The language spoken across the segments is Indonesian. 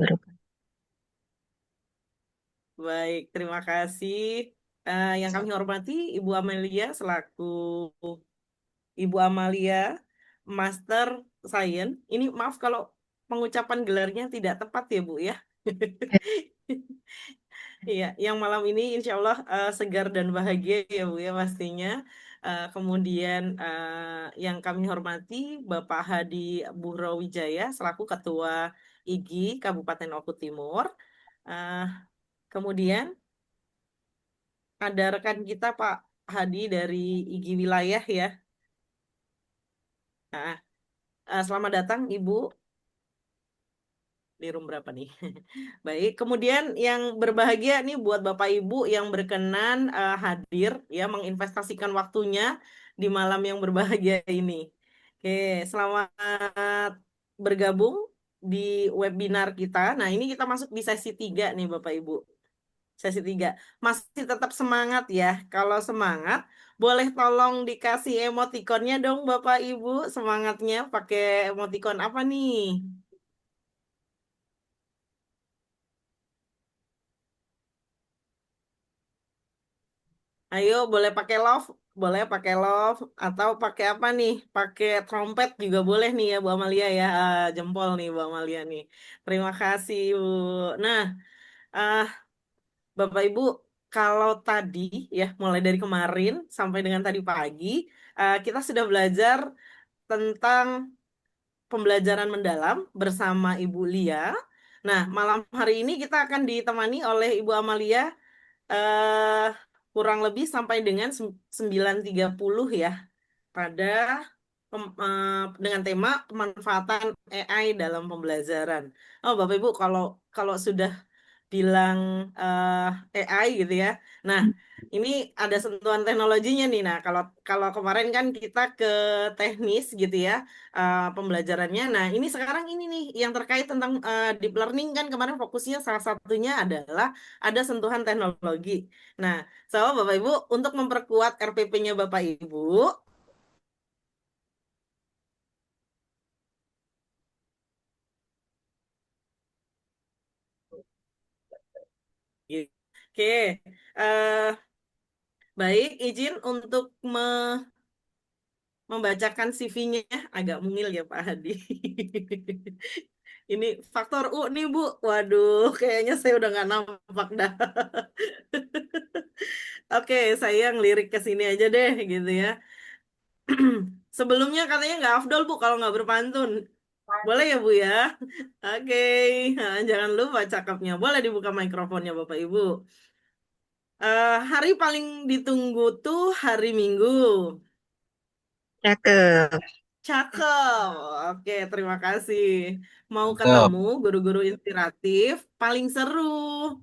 Baru. Baik, terima kasih. Yang kami hormati Ibu Amelia selaku Ibu Amalia Master Science. Ini maaf kalau pengucapan gelarnya tidak tepat ya Bu ya. Ya, Iya, yang malam ini insya Allah segar dan bahagia ya Bu ya pastinya. Kemudian yang kami hormati Bapak Hadi Buhrowijaya selaku Ketua IGI Kabupaten Oku Timur. Eh, Kemudian ada rekan kita Pak Hadi dari IGI Wilayah ya. Nah, selamat datang Ibu di room berapa nih? Baik, kemudian yang berbahagia nih buat Bapak Ibu yang berkenan hadir ya menginvestasikan waktunya di malam yang berbahagia ini. Oke, selamat bergabung di webinar kita. Nah, ini kita masuk di sesi 3 nih Bapak Ibu. Sesi 3. Masih tetap semangat ya. Kalau semangat, boleh tolong dikasih emotikonnya dong Bapak Ibu. Semangatnya pakai emotikon apa nih? Ayo, boleh pakai love, atau pakai apa nih? Pakai trompet juga boleh nih ya Bu Amalia ya. Jempol nih Bu Amalia nih. Terima kasih Bu. Nah, ah, Bapak Ibu, kalau tadi ya mulai dari kemarin sampai dengan tadi pagi, kita sudah belajar tentang pembelajaran mendalam bersama Ibu Lia. Nah, malam hari ini kita akan ditemani oleh Ibu Amalia eh, kurang lebih sampai dengan 9.30 ya pada dengan tema pemanfaatan AI dalam pembelajaran. Oh, Bapak Ibu, kalau kalau sudah bilang AI gitu ya. Nah, ini ada sentuhan teknologinya nih. Nah, kalau kalau kemarin kan kita ke teknis gitu ya pembelajarannya. Nah, ini sekarang ini nih yang terkait tentang deep learning kan kemarin fokusnya salah satunya adalah ada sentuhan teknologi. Nah, Bapak Ibu untuk memperkuat RPP-nya Bapak Ibu, gitu. Oke, eh, baik izin untuk membacakan CV-nya agak mungil ya Pak Hadi. Ini faktor U nih Bu. Waduh, kayaknya saya udah nggak nampak dah. Oke, saya ngelirik ke sini aja deh gitu ya. Sebelumnya katanya nggak afdol Bu kalau nggak berpantun. Boleh ya Bu ya? Oke, nah, jangan lupa cakepnya. Boleh dibuka mikrofonnya Bapak Ibu. Hari paling ditunggu tuh hari Minggu. cakep. Cakep. Oke, terima kasih. Mau Mantap. ketemu guru-guru inspiratif paling seru.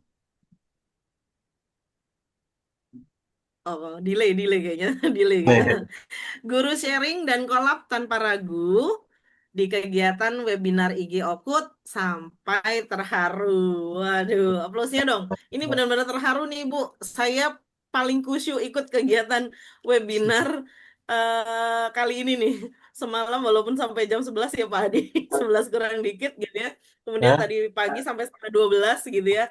Oh, delay kayaknya, delay kayaknya. Nih, Guru sharing dan kolab tanpa ragu di kegiatan webinar IG Okut sampai terharu. Waduh, aplausnya dong. Ini benar-benar terharu nih, Bu. Saya paling kusyuk ikut kegiatan webinar kali ini nih. Semalam walaupun sampai jam 11 ya Pak Adi. 11 kurang dikit gitu ya. Kemudian ya. tadi pagi sampai setengah 12 gitu ya.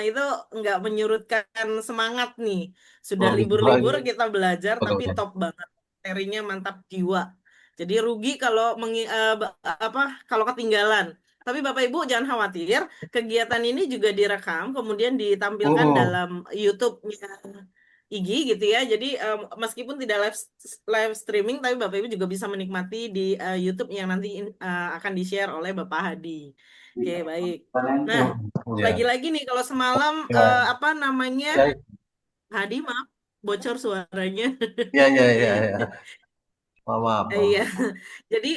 Itu nggak menyurutkan semangat nih. Sudah Oh gitu lagi. libur-libur kita belajar tapi Betul. top banget. Materinya mantap jiwa. Jadi rugi kalau apa kalau ketinggalan. Tapi Bapak Ibu jangan khawatir, kegiatan ini juga direkam kemudian ditampilkan Hmm. dalam YouTube-nya IG gitu ya. Jadi meskipun tidak live streaming tapi Bapak Ibu juga bisa menikmati di YouTube yang nanti akan di-share oleh Bapak Hadi. Oke, baik. Nah, Ya. lagi-lagi nih kalau semalam Ya. apa namanya Ya. Hadi maaf bocor suaranya. Ya. Ya. Ya. Ya. Maaf, maaf, Iya, maaf. jadi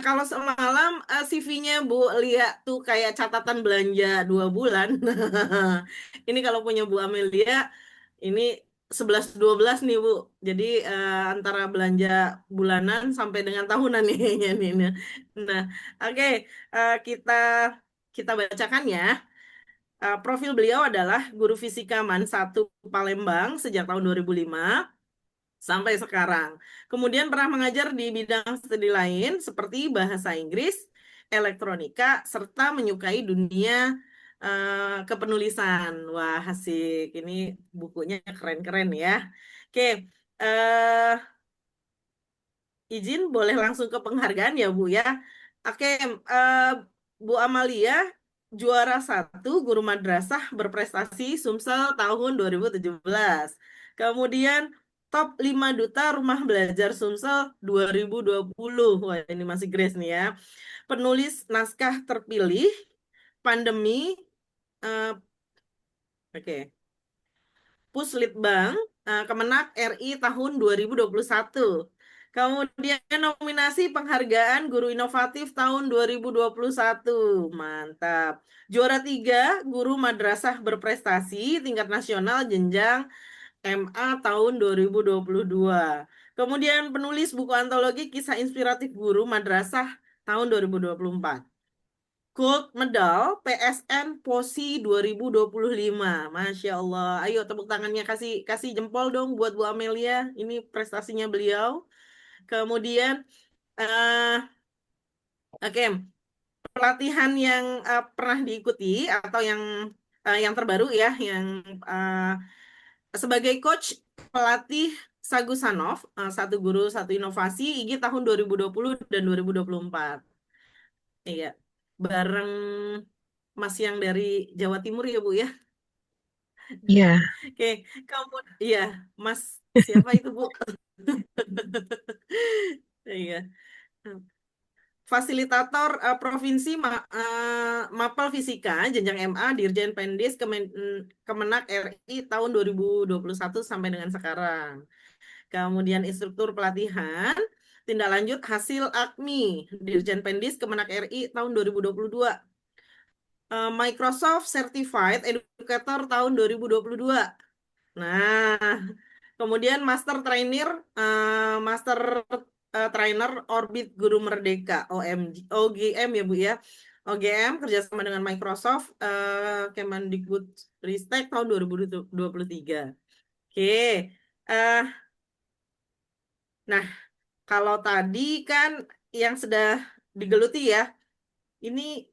kalau semalam CV-nya Bu Lia tuh kayak catatan belanja 2 bulan. Ini kalau punya Bu Amelia, ini 11-12 nih Bu. Jadi antara belanja bulanan sampai dengan tahunan nih kayaknya nih. Nah, oke, kita kita bacakan ya. Profil beliau adalah guru fisika MAN 1 Palembang sejak tahun 2005 sampai sekarang. Kemudian pernah mengajar di bidang studi lain seperti bahasa Inggris, elektronika, serta menyukai dunia kepenulisan. Wah, asik. Ini bukunya keren-keren ya. Oke, eh izin boleh langsung ke penghargaan ya Bu ya. Oke, Bu Amalia juara satu guru madrasah berprestasi Sumsel tahun 2017. Kemudian top 5 duta rumah belajar Sumsel 2020. Wah, ini masih Grace nih ya. Penulis naskah terpilih pandemi. eh, oke. Puslitbang Kemenak RI tahun 2021. Kemudian nominasi penghargaan Guru Inovatif tahun 2021. Mantap. Juara tiga Guru Madrasah Berprestasi tingkat nasional jenjang MA tahun 2022. Kemudian penulis buku antologi kisah inspiratif guru madrasah tahun 2024. Gold Medal PSN POSI 2025. Masya Allah. Ayo tepuk tangannya, kasih kasih jempol dong buat Bu Amelia. Ini prestasinya beliau. Kemudian eh oke, pelatihan yang pernah diikuti atau yang terbaru ya, yang sebagai coach pelatih Sagu Sanov, satu guru satu inovasi IG tahun 2020 dan 2024. Iya. Bareng Mas yang dari Jawa Timur ya Bu ya. Iya, Oke, kamu iya, Mas siapa itu Bu? Iya. Fasilitator Provinsi Mapel Fisika jenjang MA Dirjen Pendis Kemenak RI tahun 2021 sampai dengan sekarang. Kemudian instruktur pelatihan tindak lanjut hasil AKMI Dirjen Pendis Kemenak RI tahun 2022. Microsoft Certified Educator tahun 2022. Nah, kemudian Master Trainer Orbit Guru Merdeka OMG, OGM ya Bu ya. OGM kerjasama dengan Microsoft Kemendikbud Ristek tahun 2023. Oke. eh nah, kalau tadi kan yang sudah digeluti ya, ini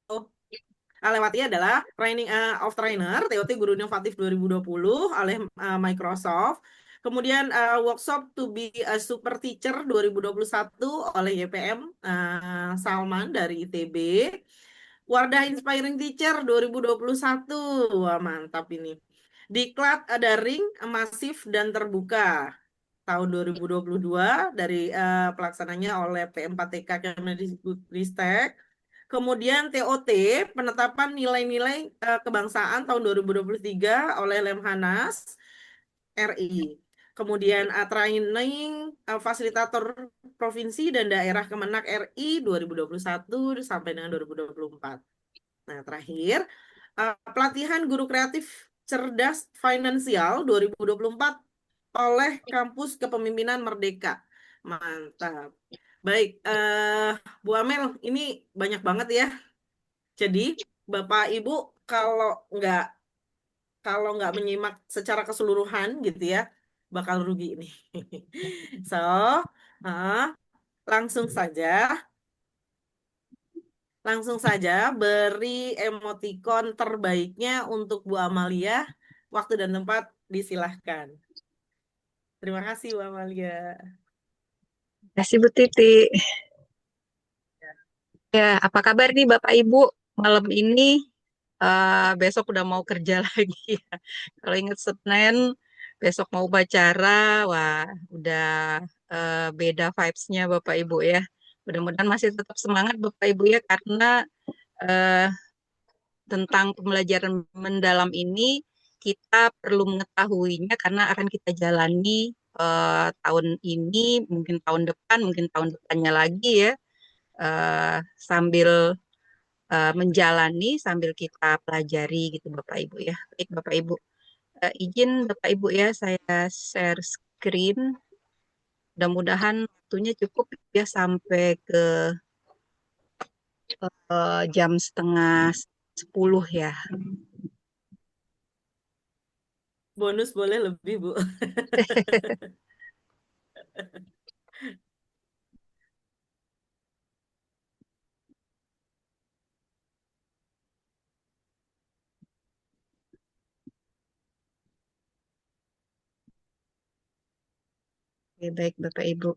oh, lewati adalah Training of Trainer, TOT Guru Inovatif 2020 oleh Microsoft. Kemudian workshop to be a super teacher 2021 oleh YPM Salman dari ITB. Wardah Inspiring Teacher 2021. Wah, mantap ini. Diklat daring masif dan terbuka tahun 2022 dari pelaksananya oleh P4TK Kemendikbudristek. Kemudian TOT, penetapan nilai-nilai kebangsaan tahun 2023 oleh Lemhanas RI. Kemudian training fasilitator provinsi dan daerah Kemenak RI 2021 sampai dengan 2024. Nah, terakhir, pelatihan guru kreatif cerdas finansial 2024 oleh Kampus Kepemimpinan Merdeka. Mantap. Baik, Bu Amel, ini banyak banget ya. Jadi, Bapak Ibu kalau nggak kalau nggak menyimak secara keseluruhan gitu ya, bakal rugi ini. So, uh, langsung saja, langsung saja beri emoticon terbaiknya untuk Bu Amalia. Waktu dan tempat disilahkan. Terima kasih Bu Amalia. terima kasih Bu Titi. Ya, apa kabar nih Bapak Ibu? Malam ini besok udah mau kerja lagi ya. Kalau ingat Senin, besok mau upacara, wah udah beda vibes-nya Bapak Ibu ya. Mudah-mudahan masih tetap semangat Bapak Ibu ya, karena eh, tentang pembelajaran mendalam ini kita perlu mengetahuinya karena akan kita jalani tahun ini, mungkin tahun depan, mungkin tahun depannya lagi ya, sambil menjalani, sambil kita pelajari gitu Bapak Ibu ya. Baik Bapak Ibu, izin Bapak Ibu ya saya share screen. Mudah-mudahan waktunya cukup ya sampai ke jam setengah 10 ya. Bonus boleh lebih, Bu. Oke, baik Bapak Ibu.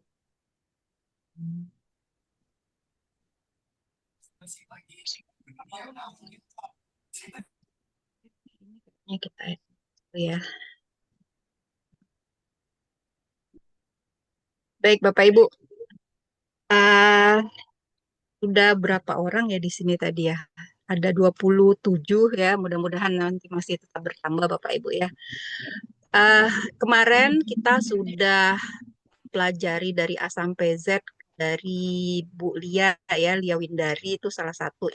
Ini kita ya. Baik Bapak Ibu. Ah, sudah berapa orang ya di sini tadi ya? Ada 27 ya. Mudah-mudahan nanti masih tetap bertambah Bapak Ibu ya. Ah, kemarin kita sudah pelajari dari A sampai Z dari Bu Lia ya, Lia Windari itu salah satu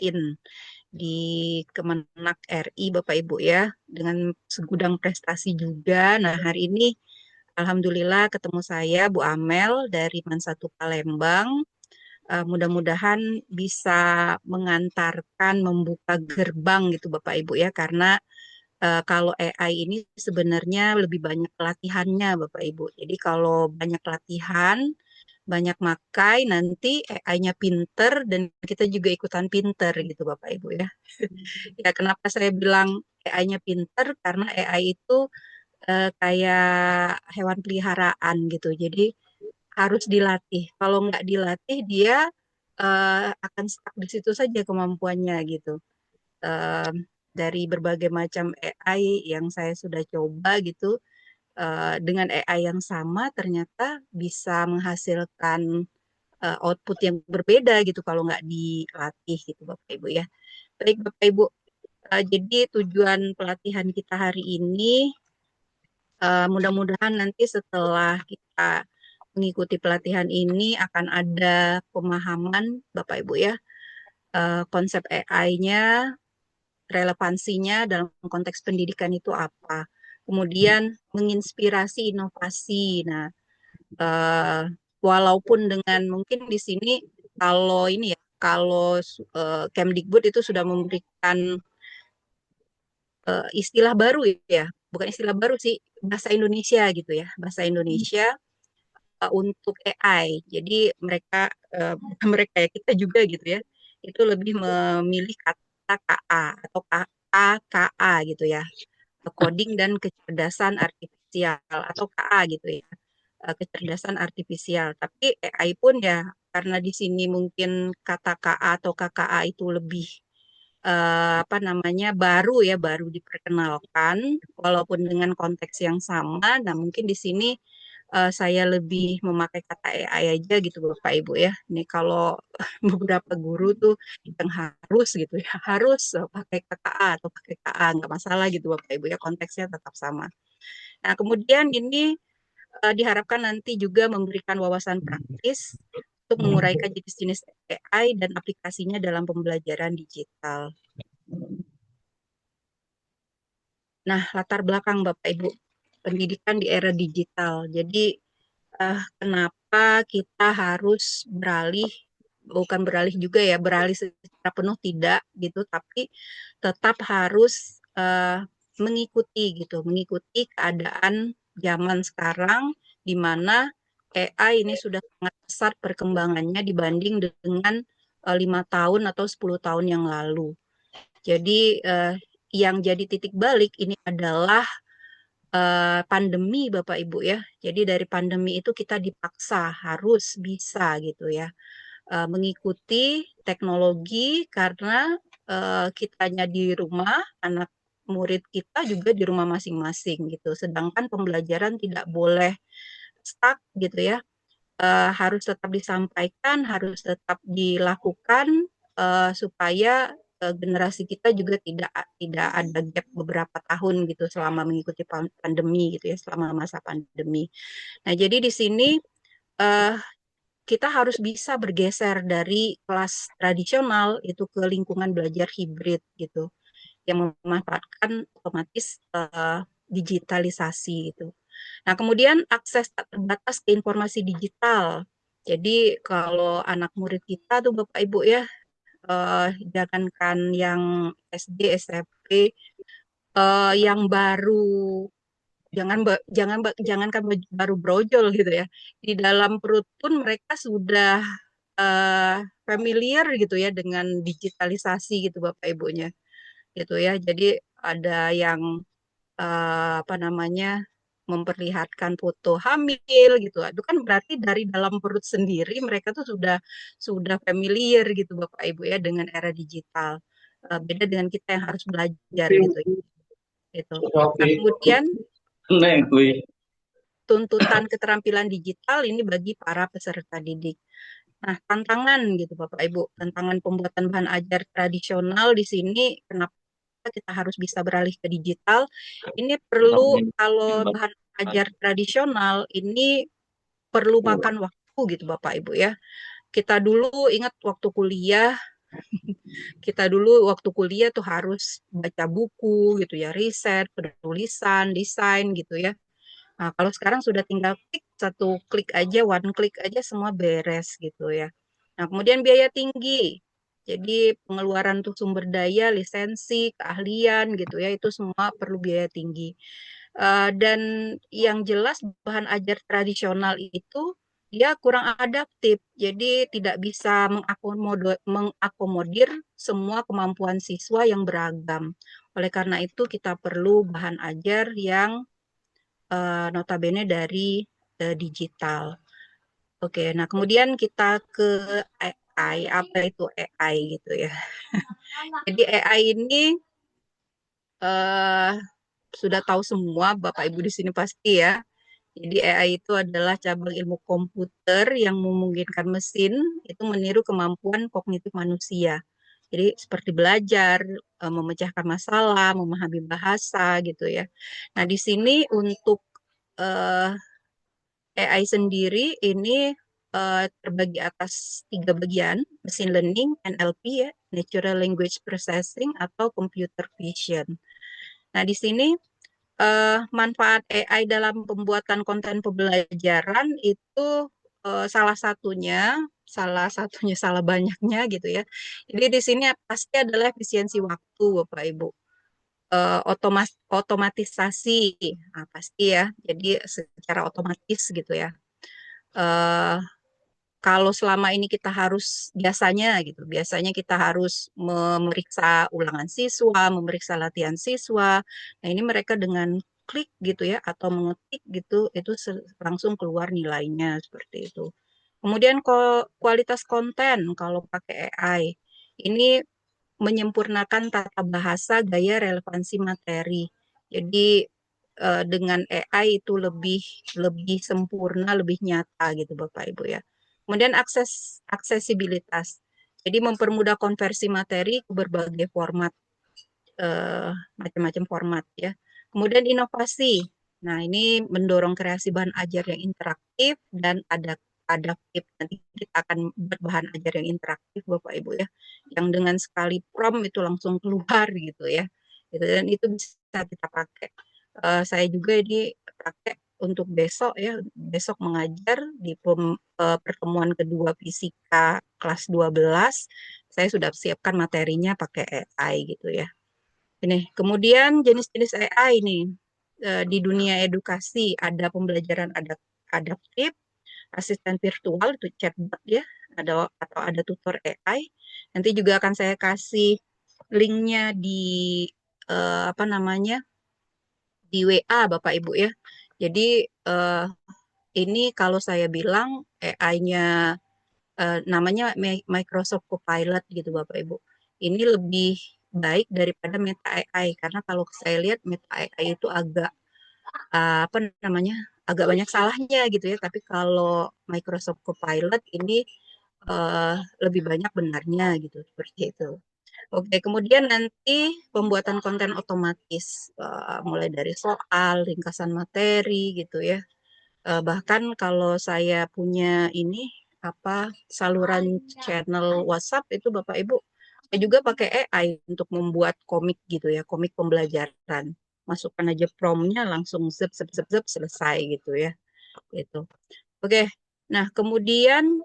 di Kemenak RI Bapak Ibu ya, dengan segudang prestasi juga. Nah, hari ini Alhamdulillah ketemu saya Bu Amel dari Man 1 Palembang. Mudah-mudahan bisa mengantarkan, membuka gerbang gitu Bapak Ibu ya, karena kalau AI ini sebenarnya lebih banyak pelatihannya Bapak Ibu. Jadi kalau banyak latihan, banyak makai, nanti AI-nya pinter dan kita juga ikutan pinter gitu Bapak Ibu ya. Ya kenapa saya bilang AI-nya pinter? Karena AI itu kayak hewan peliharaan gitu. Jadi harus dilatih. Kalau nggak dilatih, dia akan stuck di situ saja kemampuannya gitu. Eh, dari berbagai macam AI yang saya sudah coba gitu, dengan AI yang sama ternyata bisa menghasilkan output yang berbeda gitu kalau nggak dilatih gitu Bapak Ibu ya. Baik Bapak Ibu, jadi tujuan pelatihan kita hari ini mudah-mudahan nanti setelah kita mengikuti pelatihan ini akan ada pemahaman Bapak Ibu ya, konsep AI-nya, relevansinya dalam konteks pendidikan itu apa. Kemudian menginspirasi inovasi. Nah, eh, walaupun dengan mungkin di sini kalau ini ya, kalau Kemdikbud itu sudah memberikan istilah baru ya, bukan istilah baru sih, bahasa Indonesia gitu ya, bahasa Indonesia untuk AI. Jadi mereka mereka ya kita juga gitu ya, itu lebih memilih kata KA atau KKA gitu ya, coding dan kecerdasan artifisial atau KA gitu ya, kecerdasan artifisial. Tapi AI pun ya karena di sini mungkin kata KA atau KKA itu lebih apa namanya baru ya, baru diperkenalkan walaupun dengan konteks yang sama. Nah, mungkin di sini saya lebih memakai kata AI aja gitu Bapak Ibu ya. Ini kalau beberapa guru tuh yang harus gitu ya, harus pakai kata A atau pakai KA nggak masalah gitu Bapak Ibu ya, konteksnya tetap sama. Nah, kemudian ini diharapkan nanti juga memberikan wawasan praktis untuk menguraikan jenis-jenis AI dan aplikasinya dalam pembelajaran digital. Nah, latar belakang Bapak Ibu, pendidikan di era digital. Jadi, kenapa kita harus beralih, bukan beralih juga ya, beralih secara penuh tidak gitu, tapi tetap harus mengikuti gitu, mengikuti keadaan zaman sekarang di mana AI ini sudah sangat pesat perkembangannya dibanding dengan 5 tahun atau 10 tahun yang lalu. Jadi yang jadi titik balik ini adalah pandemi Bapak Ibu ya. Jadi dari pandemi itu kita dipaksa harus bisa gitu ya, mengikuti teknologi karena kitanya di rumah, anak murid kita juga di rumah masing-masing gitu. Sedangkan pembelajaran tidak boleh stuck gitu ya, harus tetap disampaikan, harus tetap dilakukan supaya generasi kita juga tidak ada gap beberapa tahun gitu selama mengikuti pandemi gitu ya, selama masa pandemi. Nah, jadi di sini uh, kita harus bisa bergeser dari kelas tradisional itu ke lingkungan belajar hibrid gitu, yang memanfaatkan otomatis digitalisasi gitu. Nah, kemudian akses tak terbatas ke informasi digital. Jadi kalau anak murid kita tuh Bapak Ibu ya, jangankan yang SD, SMP, yang baru jangankan baru brojol gitu ya. Di dalam perut pun mereka sudah familiar gitu ya dengan digitalisasi gitu Bapak Ibunya gitu ya. Jadi ada yang apa namanya memperlihatkan foto hamil gitu. Itu kan berarti dari dalam perut sendiri mereka tuh sudah familiar gitu Bapak Ibu ya dengan era digital. Beda dengan kita yang harus belajar gitu ya. Gitu. Nah, kemudian Neng kuy. tuntutan keterampilan digital ini bagi para peserta didik. Nah, tantangan gitu Bapak Ibu, tantangan pembuatan bahan ajar tradisional di sini kenapa kita harus bisa beralih ke digital? Ini perlu kalau bahan ajar tradisional ini perlu makan waktu gitu Bapak Ibu ya. Kita dulu ingat kita dulu waktu kuliah tuh harus baca buku gitu ya, riset, penulisan, desain gitu ya. Nah, kalau sekarang sudah tinggal satu klik aja, one klik aja semua beres gitu ya. Nah, kemudian biaya tinggi. Jadi pengeluaran untuk sumber daya, lisensi, keahlian gitu ya, itu semua perlu biaya tinggi. Dan yang jelas bahan ajar tradisional itu dia kurang adaptif, jadi tidak bisa mengakomodir semua kemampuan siswa yang beragam. Oleh karena itu kita perlu bahan ajar yang notabene dari digital. Oke, nah kemudian kita ke AI, apa itu AI gitu ya. Jadi AI ini uh, sudah tahu semua Bapak Ibu di sini pasti ya. Jadi AI itu adalah cabang ilmu komputer yang memungkinkan mesin itu meniru kemampuan kognitif manusia. Jadi seperti belajar, memecahkan masalah, memahami bahasa gitu ya. Nah, di sini untuk uh, AI sendiri ini terbagi atas 3 bagian, machine learning, NLP ya, natural language processing atau computer vision. Nah, di sini manfaat AI dalam pembuatan konten pembelajaran itu salah banyaknya gitu ya. Jadi di sini pasti adalah efisiensi waktu, Bapak Ibu. Otomatisasi, nah, pasti ya. Jadi secara otomatis gitu ya. eh, Kalau selama ini kita harus biasanya kita harus memeriksa ulangan siswa, memeriksa latihan siswa. Nah, ini mereka dengan klik gitu ya atau mengetik gitu itu langsung keluar nilainya seperti itu. Kemudian kualitas konten kalau pakai AI ini menyempurnakan tata bahasa, gaya, relevansi materi. Jadi dengan AI itu lebih lebih sempurna, lebih nyata gitu Bapak Ibu ya. Kemudian aksesibilitas. Jadi mempermudah konversi materi ke berbagai format, macam-macam format ya. Kemudian inovasi. Nah, ini mendorong kreasi bahan ajar yang interaktif dan adaptif. Nanti kita akan buat bahan ajar yang interaktif Bapak Ibu ya. Yang dengan sekali prompt itu langsung keluar gitu ya. Gitu, dan itu bisa kita pakai. Saya juga ini pakai untuk besok ya, besok mengajar di pertemuan kedua fisika kelas 12. Saya sudah siapkan materinya pakai AI gitu ya. Ini kemudian jenis-jenis AI ini di dunia edukasi ada pembelajaran adaptif, asisten virtual itu chatbot ya, atau ada tutor AI. Nanti juga akan saya kasih linknya di apa namanya di WA Bapak Ibu ya. Jadi ini kalau saya bilang AI-nya namanya Microsoft Copilot gitu Bapak Ibu. Ini lebih baik daripada Meta AI karena kalau saya lihat Meta AI itu agak apa namanya agak banyak salahnya gitu ya. Tapi kalau Microsoft Copilot ini lebih banyak benarnya gitu seperti itu. Oke, kemudian nanti pembuatan konten otomatis mulai dari soal, ringkasan materi gitu ya. Bahkan kalau saya punya ini apa saluran channel WhatsApp itu Bapak Ibu, saya juga pakai AI untuk membuat komik gitu ya, komik pembelajaran. Masukkan aja promptnya langsung zep zep zep zep selesai gitu ya. Gitu. Oke. Nah, kemudian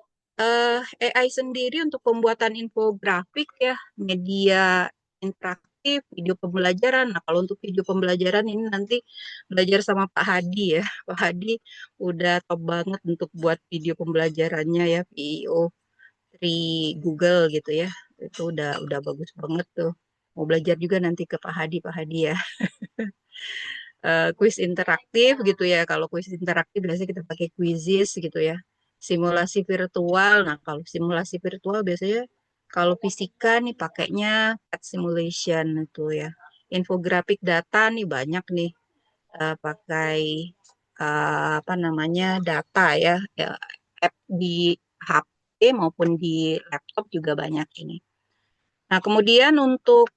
AI sendiri untuk pembuatan infografik ya, media interaktif interaktif, video pembelajaran. Nah, kalau untuk video pembelajaran ini nanti belajar sama Pak Hadi ya. Pak Hadi udah top banget untuk buat video pembelajarannya ya, PIO 3 Google gitu ya. Itu udah bagus banget tuh. Mau belajar juga nanti ke Pak Hadi ya. Kuis interaktif gitu ya. Kalau kuis interaktif biasanya kita pakai Quizizz gitu ya. Simulasi virtual. Nah, kalau simulasi virtual biasanya kalau fisika nih pakainya Pet Simulation itu ya. Infografik data nih banyak nih pakai apa namanya data ya. Ya, app di HP maupun di laptop juga banyak ini. Nah, kemudian untuk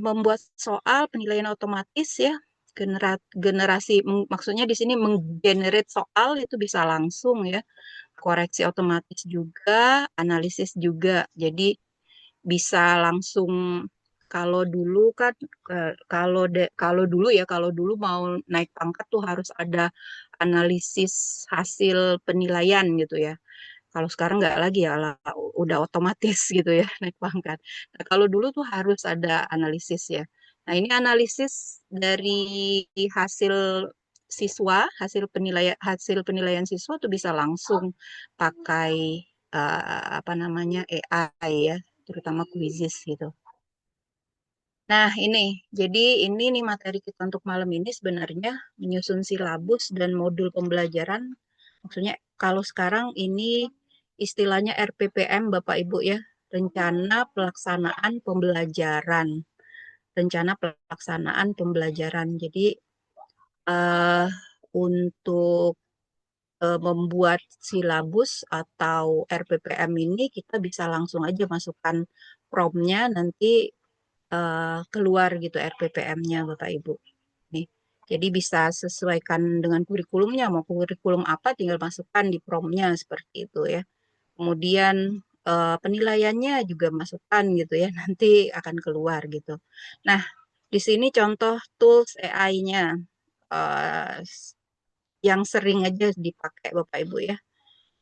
membuat soal penilaian otomatis ya, generasi, maksudnya di sini menggenerate soal itu bisa langsung ya, koreksi otomatis juga, analisis juga. Jadi bisa langsung kalau dulu kan kalau dulu mau naik pangkat tuh harus ada analisis hasil penilaian gitu ya. Kalau sekarang nggak lagi ya, udah otomatis gitu ya naik pangkat. Nah, kalau dulu tuh harus ada analisis ya. Nah, ini analisis dari hasil hasil penilaian siswa tuh bisa langsung pakai apa namanya AI ya, terutama Quizzes gitu. Nah, jadi ini nih materi kita untuk malam ini sebenarnya menyusun silabus dan modul pembelajaran. Maksudnya kalau sekarang ini istilahnya RPPM Bapak Ibu ya, rencana pelaksanaan pembelajaran. Rencana pelaksanaan pembelajaran. Jadi eh, untuk membuat silabus atau RPPM ini kita bisa langsung aja masukkan promnya nanti keluar gitu RPPM-nya Bapak Ibu. Nih. Jadi bisa sesuaikan dengan kurikulumnya, mau kurikulum apa tinggal masukkan di promnya seperti itu ya. Kemudian penilaiannya juga masukkan gitu ya, nanti akan keluar gitu. Nah, di sini contoh tools AI-nya yang sering aja dipakai Bapak Ibu ya.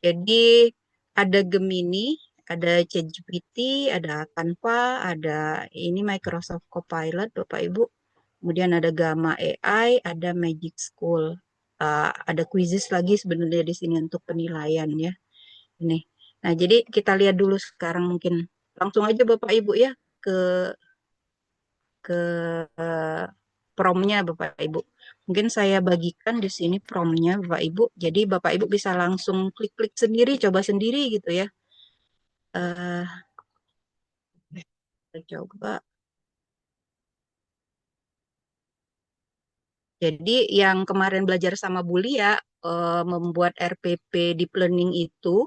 Jadi ada Gemini, ada ChatGPT, ada Canva, ada ini Microsoft Copilot, Bapak Ibu. Kemudian ada Gamma AI, ada Magic School. Ada quizzes lagi sebenarnya di sini untuk penilaian ya. Ini. Nah, jadi kita lihat dulu sekarang mungkin langsung aja Bapak Ibu ya ke ke eh, promnya Bapak Ibu. Mungkin saya bagikan di sini promnya Bapak Ibu. Jadi Bapak Ibu bisa langsung klik-klik sendiri, coba sendiri gitu ya. eh kita coba. Jadi yang kemarin belajar sama Bulia membuat RPP Deep Learning itu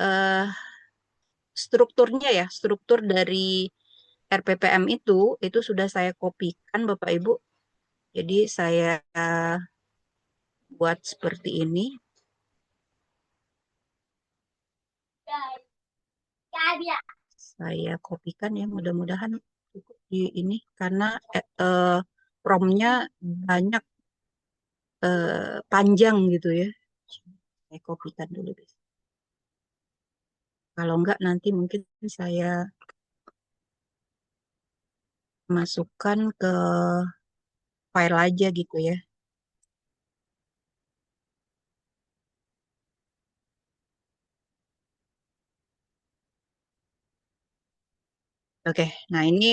eh, strukturnya ya, struktur dari RPPM itu sudah saya kopikan Bapak Ibu. Jadi saya buat seperti ini. Saya kopikan ya, mudah-mudahan cukup di ini karena promnya banyak panjang gitu ya. Saya kopikan dulu. Kalau enggak nanti mungkin saya masukkan ke file aja gitu ya. Oke, nah ini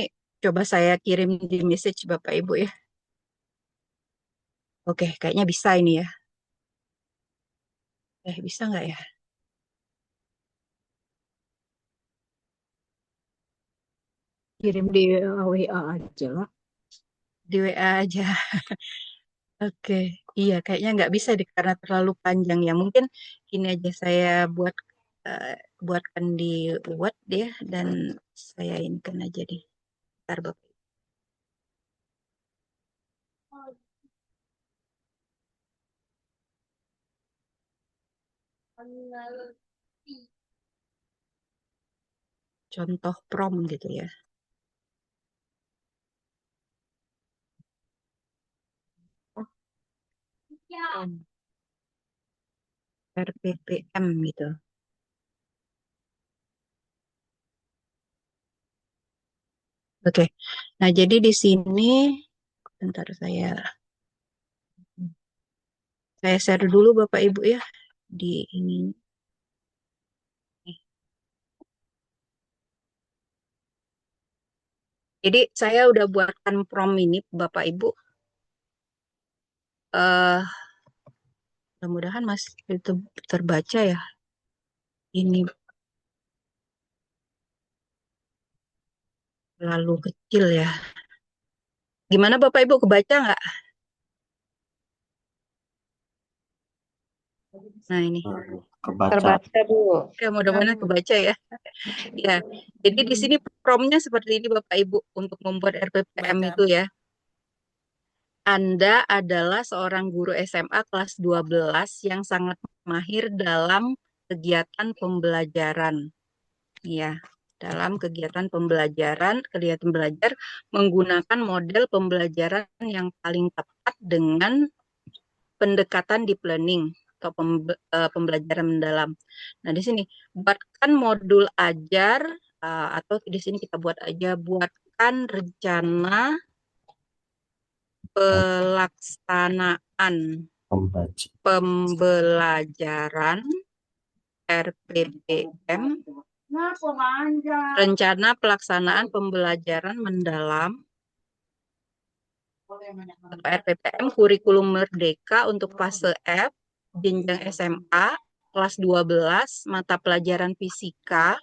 coba saya kirim di message Bapak Ibu ya. Oke, kayaknya bisa ini ya. Bisa nggak ya? Kirim di WA aja lah. Di WA aja. Oke, iya kayaknya nggak bisa deh karena terlalu panjang ya. Mungkin ini aja saya eh, buatkan di Word ya dan saya inikan aja deh. Ntar Bapak. Contoh prom gitu ya. Prom, RPPM gitu. Oke. Nah, jadi di sini bentar saya share dulu Bapak Ibu ya di ini. Jadi saya udah buatkan prompt ini Bapak Ibu. eh Mudah-mudahan masih itu terbaca ya. Ini terlalu kecil ya. Gimana Bapak Ibu, kebaca nggak? Nah ini. Kebaca. Terbaca Bu. Ya mudah-mudahan kebaca ya. Ya. Jadi di sini promptnya seperti ini Bapak Ibu untuk membuat RPPM Baca. itu ya. Anda adalah seorang guru SMA kelas 12 yang sangat mahir dalam kegiatan pembelajaran. Ya, dalam kegiatan belajar menggunakan model pembelajaran yang paling tepat dengan pendekatan deep learning atau pembelajaran mendalam. Nah, di sini buatkan modul ajar atau di sini kita buatkan rencana pelaksanaan pembelajaran RPPM, rencana pelaksanaan pembelajaran mendalam atau RPPM kurikulum merdeka untuk fase F jenjang SMA kelas 12 mata pelajaran fisika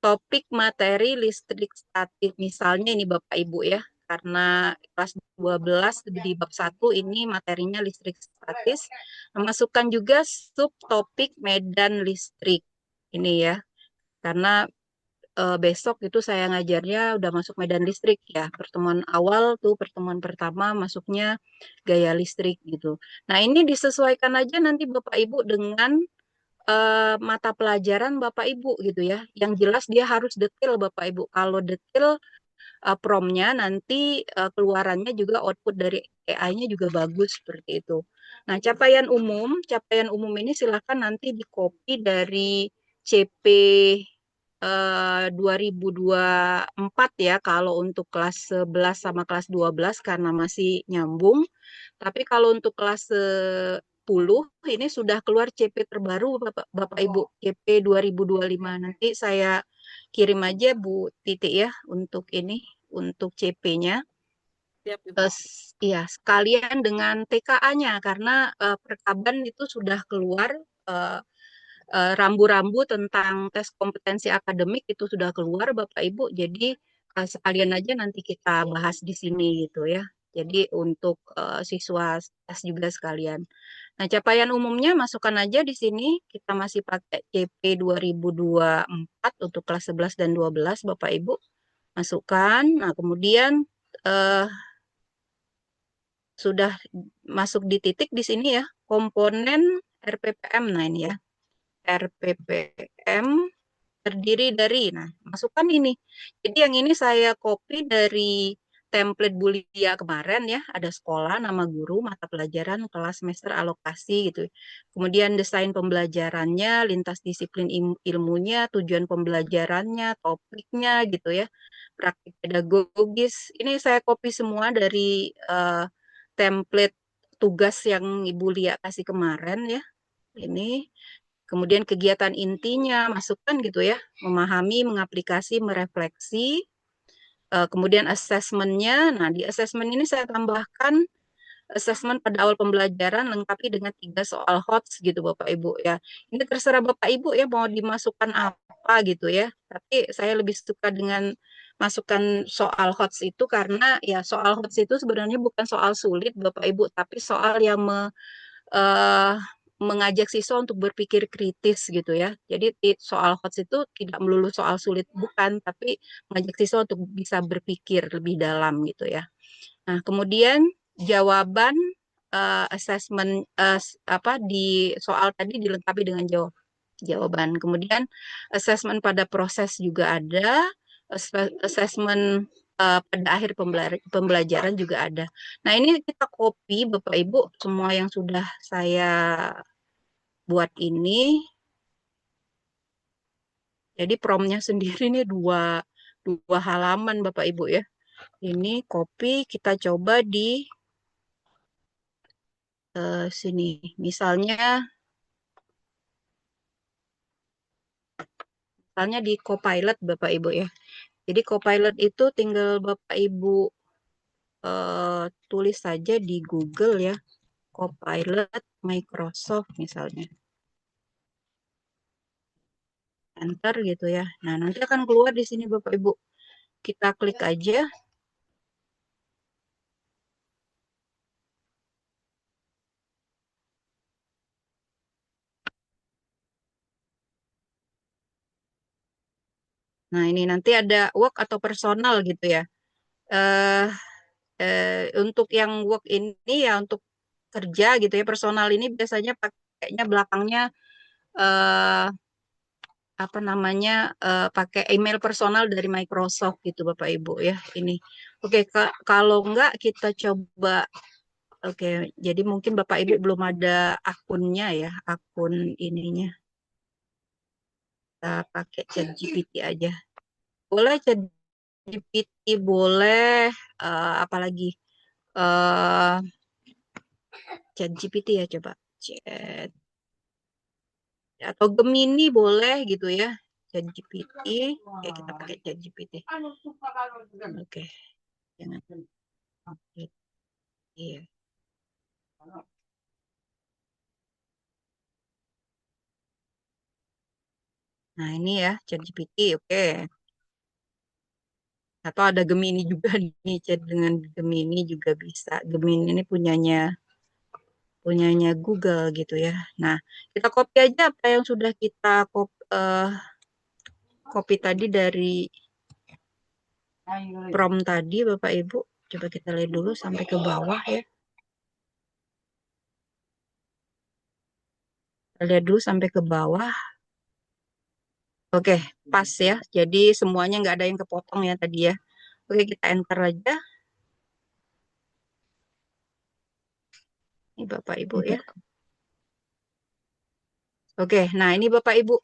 topik materi listrik statis. Misalnya ini Bapak Ibu ya, karena kelas 12 di bab 1 ini materinya listrik statis, memasukkan juga subtopik medan listrik. Ini ya, karena besok itu saya ngajarnya udah masuk medan listrik ya. Pertemuan awal tuh, pertemuan pertama masuknya gaya listrik gitu. Nah, ini disesuaikan aja nanti Bapak Ibu dengan mata pelajaran Bapak Ibu gitu ya. Yang jelas dia harus detail Bapak Ibu. Kalau detail promnya nanti keluarannya juga output dari AI-nya juga bagus seperti itu. Nah, capaian umum ini silakan nanti di-copy dari CP 2024 ya kalau untuk kelas 11 sama kelas 12 karena masih nyambung. Tapi kalau untuk kelas 10 ini sudah keluar CP terbaru Bapak Ibu, CP 2025. Nanti saya kirim aja Bu Titi ya untuk ini, untuk CP-nya. Siap, Ibu. Iya, sekalian dengan TKA-nya karena Perkaban itu sudah keluar eh, rambu-rambu tentang tes kompetensi akademik itu sudah keluar Bapak Ibu. Jadi sekalian aja nanti kita bahas di sini gitu ya. Jadi untuk siswa tes juga sekalian. Nah, capaian umumnya masukkan aja di sini. Kita masih pakai CP 2024 untuk kelas 11 dan 12 Bapak Ibu. Masukkan. Nah, kemudian eh, sudah masuk di titik di sini ya. Komponen RPPM. Nah, ini ya. RPPM terdiri dari, nah, masukkan ini. Jadi yang ini saya copy dari template Bulia kemarin ya, ada sekolah, nama guru, mata pelajaran, kelas, semester, alokasi gitu. Kemudian desain pembelajarannya, lintas disiplin ilmunya, tujuan pembelajarannya, topiknya gitu ya, praktik pedagogis. Ini saya copy semua dari template tugas yang Ibu Lia kasih kemarin ya. Ini kemudian kegiatan intinya, masukkan gitu ya, memahami, mengaplikasi, merefleksi. Kemudian asesmennya, nah di asesmen ini saya tambahkan asesmen pada awal pembelajaran lengkapi dengan 3 soal HOTS gitu Bapak Ibu ya. Ini terserah Bapak Ibu ya mau dimasukkan apa gitu ya. Tapi saya lebih suka dengan masukkan soal HOTS itu karena ya soal HOTS itu sebenarnya bukan soal sulit Bapak Ibu, tapi soal yang eh, mengajak siswa untuk berpikir kritis gitu ya. Jadi soal HOTS itu tidak melulu soal sulit bukan, tapi mengajak siswa untuk bisa berpikir lebih dalam gitu ya. Nah, kemudian jawaban assessment apa di soal tadi dilengkapi dengan jawaban. Kemudian assessment pada proses juga ada, assessment pada akhir pembelajaran juga ada. Nah, ini kita copy Bapak Ibu semua yang sudah saya buat ini. Jadi promptnya sendiri ini 2 halaman Bapak Ibu ya. Ini copy, kita coba di sini. Misalnya di Copilot Bapak Ibu ya. Jadi Copilot itu tinggal Bapak Ibu tulis saja di Google ya. Copilot Microsoft misalnya. Enter gitu ya. Nah, nanti akan keluar di sini Bapak Ibu. Kita klik aja. Nah, ini nanti ada work atau personal gitu ya. Eh untuk yang work ini ya untuk kerja gitu ya, personal ini biasanya pakainya belakangnya eh apa namanya pakai email personal dari Microsoft gitu Bapak Ibu ya. Ini. Oke, kalau enggak kita coba. Oke, jadi mungkin Bapak Ibu belum ada akunnya ya, akun ininya. Kita pakai ChatGPT aja. Boleh ChatGPT, boleh apalagi eh ChatGPT ya coba. Chat atau Gemini boleh gitu ya. ChatGPT. Oke, kita pakai ChatGPT. Oke, jangan. Iya. Nah, ini ya ChatGPT. Oke. Atau ada Gemini juga nih, chat dengan Gemini juga bisa. Gemini ini punyanya Google gitu ya. Nah, kita copy aja apa yang sudah kita copy tadi dari prompt tadi, Bapak Ibu. Coba kita lihat dulu sampai ke bawah ya. Kita lihat dulu sampai ke bawah. Oke, pas ya. Jadi semuanya nggak ada yang kepotong ya tadi ya. Oke, kita enter aja. Ini Bapak Ibu ya. Oke, nah ini Bapak Ibu.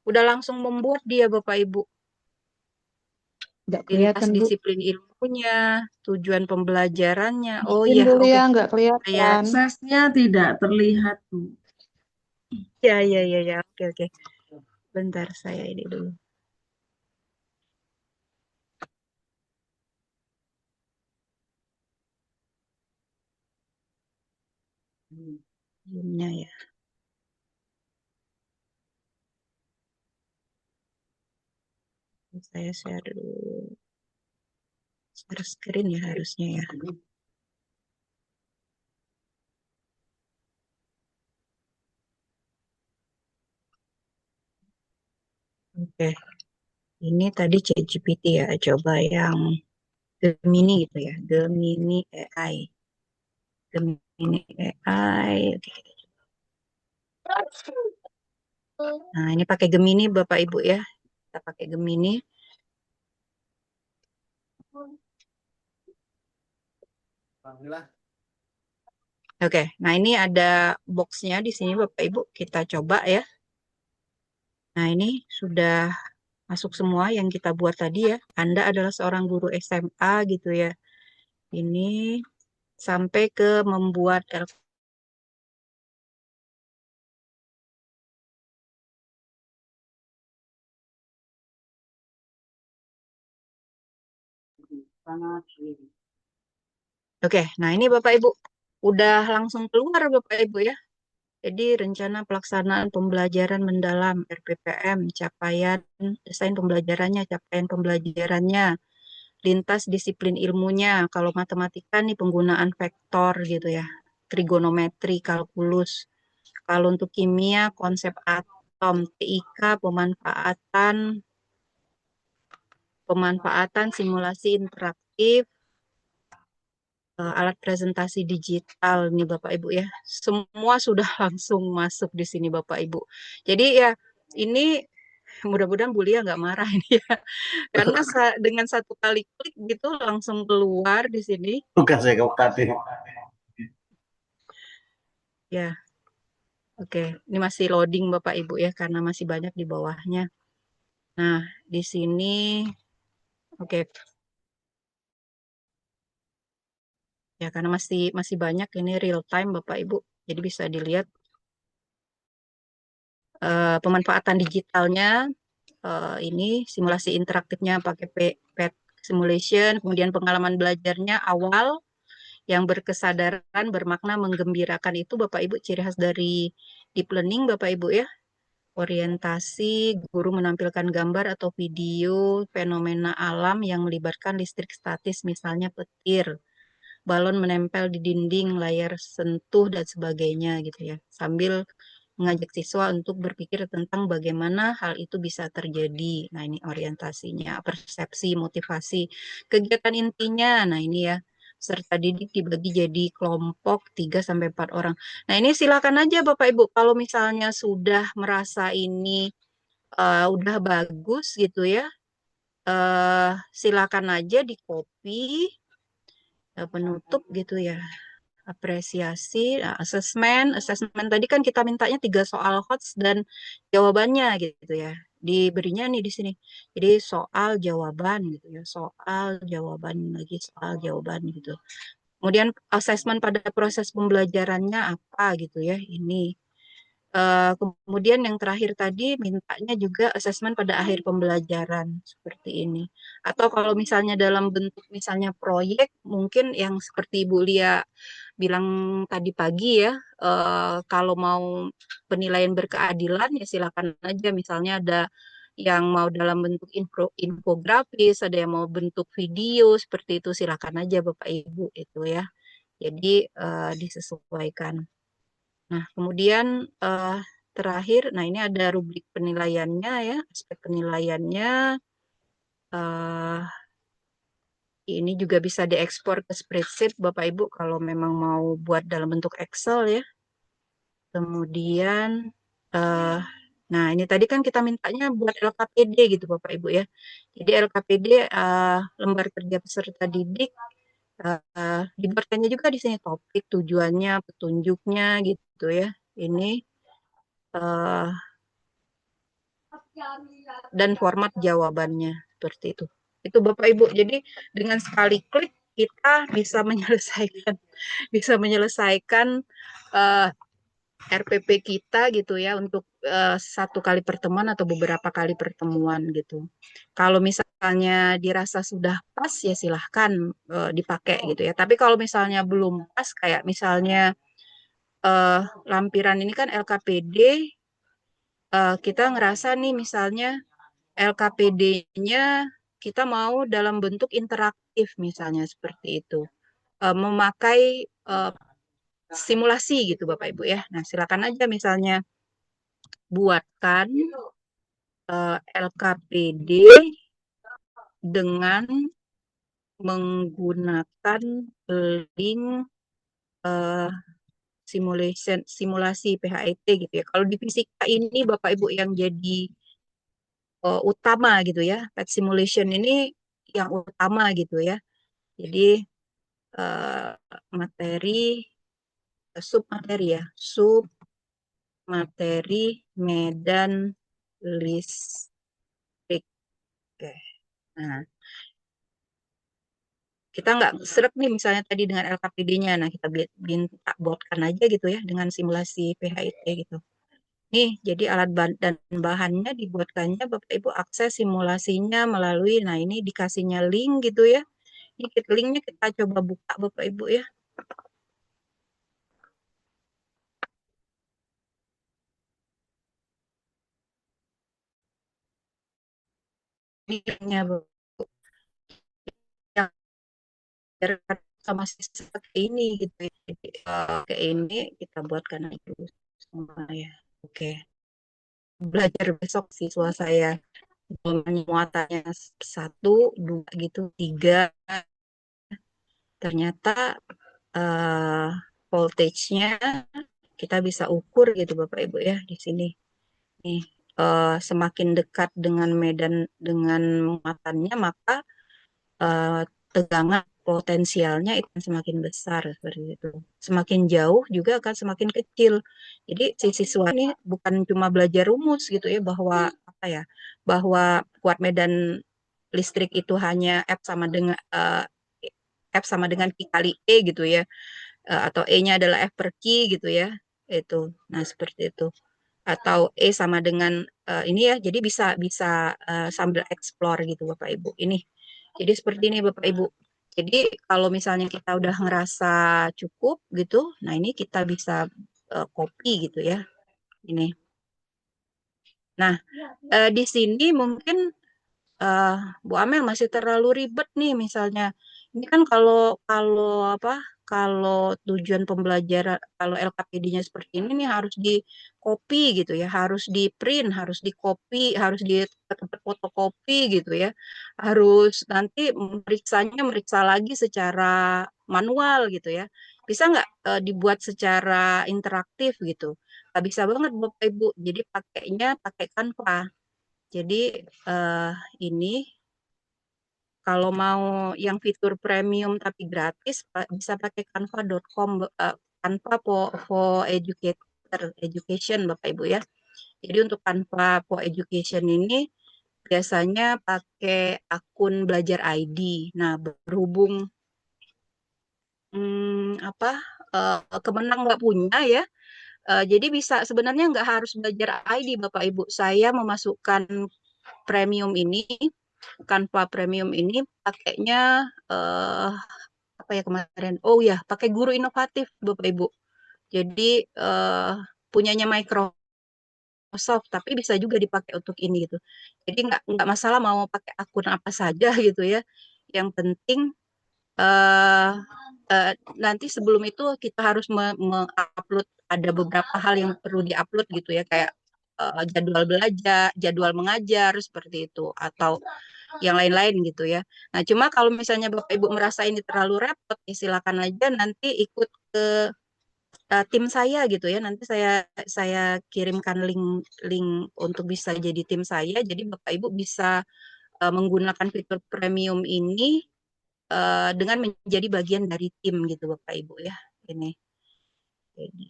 Udah langsung membuat dia Bapak Ibu. Nggak Lintas kelihatan, Bu. disiplin ilmunya, tujuan pembelajarannya. Oh Mungkin iya, dulu oke. ya, nggak Saya, kelihatan. Aksesnya tidak terlihat, Bu. ya, oke, oke. Bentar, saya ini dulu. Zoom-nya ya. Saya share dulu. Share screen ya harusnya ya. Oke. Ini tadi ChatGPT ya. Coba yang Gemini gitu ya. Gemini AI. Gemini AI. Oke. Nah, ini pakai Gemini Bapak Ibu ya. Kita pakai Gemini. Oke, nah ini ada boxnya di sini Bapak Ibu. Kita coba ya. Nah, ini sudah masuk semua yang kita buat tadi ya. Anda adalah seorang guru SMA gitu ya. Ini sampai ke membuat Oke, nah ini Bapak Ibu udah langsung keluar Bapak Ibu ya. Jadi rencana pelaksanaan pembelajaran mendalam RPPM, capaian desain pembelajarannya, capaian pembelajarannya, lintas disiplin ilmunya. Kalau matematika nih penggunaan vektor gitu ya, trigonometri, kalkulus. Kalau untuk kimia konsep atom, TIK, pemanfaatan simulasi interaktif, alat presentasi digital nih Bapak Ibu ya. Semua sudah langsung masuk di sini Bapak Ibu. Jadi ya ini mudah-mudahan Bu Lia nggak marah ini ya. Karena dengan satu kali klik gitu langsung keluar di sini. Bukan saya kabupaten. Ya, oke. Ini masih loading Bapak Ibu ya karena masih banyak di bawahnya. Nah, di sini Oke. Ya, karena masih banyak ini real time Bapak Ibu. Jadi bisa dilihat pemanfaatan digitalnya. Ini simulasi interaktifnya pakai PET simulation, kemudian pengalaman belajarnya awal yang berkesadaran, bermakna, menggembirakan, itu Bapak Ibu ciri khas dari deep learning Bapak Ibu ya. Orientasi, guru menampilkan gambar atau video fenomena alam yang melibatkan listrik statis, misalnya petir, balon menempel di dinding, layar sentuh, dan sebagainya gitu ya. Sambil mengajak siswa untuk berpikir tentang bagaimana hal itu bisa terjadi. Nah, ini orientasinya, persepsi, motivasi, kegiatan intinya. Nah, ini ya, peserta didik dibagi jadi kelompok 3 sampai 4 orang. Nah, ini silakan aja Bapak Ibu, kalau misalnya sudah merasa ini udah bagus gitu ya, silakan aja di copy penutup gitu ya. Apresiasi, asesmen tadi kan kita mintanya 3 soal HOTS dan jawabannya gitu ya. Diberinya nih di sini. Jadi soal jawaban gitu ya, soal jawaban lagi soal jawaban gitu. Kemudian asesmen pada proses pembelajarannya apa gitu ya. Ini kemudian yang terakhir tadi mintanya juga asesmen pada akhir pembelajaran seperti ini. Atau kalau misalnya dalam bentuk misalnya proyek, mungkin yang seperti Ibu Lia bilang tadi pagi ya, kalau mau penilaian berkeadilan ya silakan aja. Misalnya ada yang mau dalam bentuk infografis, ada yang mau bentuk video seperti itu, silakan aja Bapak Ibu itu ya. Jadi disesuaikan. Nah, kemudian terakhir, nah ini ada rubrik penilaiannya ya, aspek penilaiannya. Ini juga bisa diekspor ke spreadsheet Bapak Ibu kalau memang mau buat dalam bentuk Excel ya. Kemudian, nah ini tadi kan kita mintanya buat LKPD gitu Bapak Ibu ya. Jadi LKPD lembar kerja peserta didik dibuatkannya juga di sini topik, tujuannya, petunjuknya gitu ya. Ini dan format jawabannya seperti itu. Itu Bapak Ibu. Jadi dengan sekali klik kita bisa menyelesaikan RPP kita gitu ya untuk 1 kali pertemuan atau beberapa kali pertemuan gitu. Kalau misalnya dirasa sudah pas ya silahkan dipakai gitu ya. Tapi kalau misalnya belum pas kayak misalnya lampiran ini kan LKPD, kita ngerasa nih misalnya LKPD-nya kita mau dalam bentuk interaktif misalnya seperti itu. Memakai simulasi gitu Bapak Ibu ya. Nah, silakan aja misalnya buatkan LKPD dengan menggunakan link simulasi PHET gitu ya. Kalau di fisika ini Bapak Ibu yang jadi utama gitu ya. PET simulation ini yang utama gitu ya. Jadi materi submateri ya, submateri medan listrik. Oke. Nah, kita nggak seret nih misalnya tadi dengan LKPD-nya. Nah, kita minta buatkan aja gitu ya dengan simulasi PHIT gitu. Nih, jadi alat dan bahannya dibuatkannya Bapak Ibu akses simulasinya melalui, nah ini dikasihnya link gitu ya. Ini linknya kita coba buka Bapak Ibu ya. Linknya Bapak. Yang sama siswa ini gitu ya. Jadi, ke ini kita buatkan itu semua ya. Oke. Belajar besok siswa saya muatannya 1, 2 gitu, 3. Ternyata voltage-nya kita bisa ukur gitu Bapak Ibu ya di sini. Nih, semakin dekat dengan medan dengan muatannya maka tegangan potensialnya itu semakin besar seperti itu. Semakin jauh juga akan semakin kecil. Jadi si siswa ini bukan cuma belajar rumus gitu ya bahwa apa ya, bahwa kuat medan listrik itu hanya F sama dengan Q kali E gitu ya. Atau E-nya adalah F per Q gitu ya. Itu. Nah, seperti itu. Atau E sama dengan ini ya. Jadi bisa bisa sambil explore gitu Bapak Ibu. Ini. Jadi seperti ini Bapak Ibu. Jadi kalau misalnya kita udah ngerasa cukup gitu, nah ini kita bisa copy gitu ya. Ini. Nah, di sini mungkin Bu Amel masih terlalu ribet nih misalnya. Ini kan kalau kalau apa? Kalau tujuan pembelajaran kalau LKPD-nya seperti ini nih harus di copy gitu ya, harus di print, harus di copy, harus di tempat fotokopi gitu ya. Harus nanti meriksa lagi secara manual gitu ya. Bisa nggak dibuat secara interaktif gitu? Nggak bisa banget Bapak Ibu. Jadi pakai Canva. Jadi eh, ini kalau mau yang fitur premium tapi gratis bisa pakai canva.com Canva for education Bapak Ibu ya. Jadi untuk Canva for education ini biasanya pakai akun belajar ID. Nah, berhubung apa Kemenang nggak punya ya. Jadi bisa sebenarnya nggak harus belajar ID Bapak Ibu. Saya memasukkan premium ini Canva Premium ini pakainya apa ya kemarin? Oh ya, pakai Guru Inovatif Bapak Ibu. Jadi punyanya Microsoft, tapi bisa juga dipakai untuk ini gitu. Jadi nggak masalah mau pakai akun apa saja gitu ya. Yang penting eh eh, nanti sebelum itu kita harus mengupload ada beberapa hal yang perlu diupload gitu ya kayak jadwal belajar, jadwal mengajar seperti itu atau yang lain-lain gitu ya. Nah, cuma kalau misalnya Bapak Ibu merasa ini terlalu repot, ya silakan aja nanti ikut ke tim saya gitu ya. Nanti saya kirimkan link link untuk bisa jadi tim saya. Jadi Bapak Ibu bisa menggunakan fitur premium ini dengan menjadi bagian dari tim gitu Bapak Ibu ya. Ini. Jadi,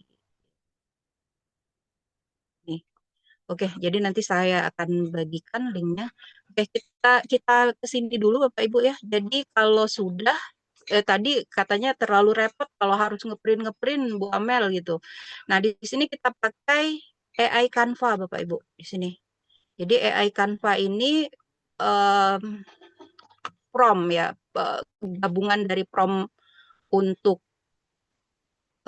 nih. Oke, jadi nanti saya akan bagikan linknya. Oke, kita kita ke sini dulu Bapak Ibu ya. Jadi kalau sudah tadi katanya terlalu repot kalau harus ngeprint Bu Amel gitu. Nah, di sini kita pakai AI Canva Bapak Ibu di sini. Jadi AI Canva ini em, prompt ya, gabungan dari prompt untuk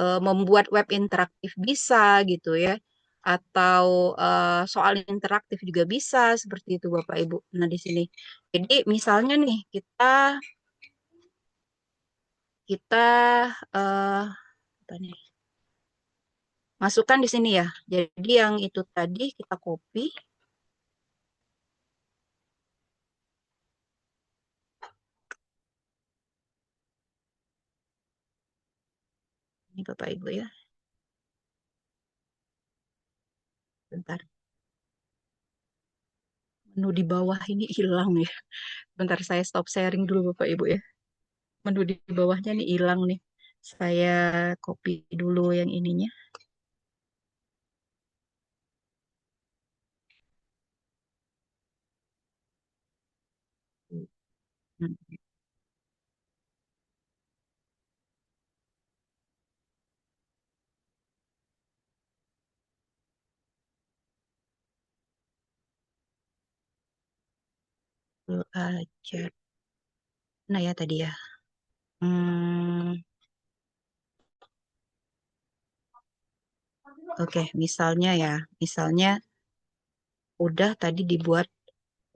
membuat web interaktif bisa gitu ya. Atau soal interaktif juga bisa seperti itu Bapak Ibu. Nah, di sini. Jadi misalnya nih kita apa nih? Masukkan di sini ya. Jadi yang itu tadi kita copy. Ini Bapak Ibu ya. Bentar. Menu di bawah ini hilang ya. Bentar saya stop sharing dulu Bapak Ibu ya. Menu di bawahnya nih hilang nih. Saya copy dulu yang ininya. Hmm, Belajar. Nah ya tadi ya. Hmm, Oke, misalnya udah tadi dibuat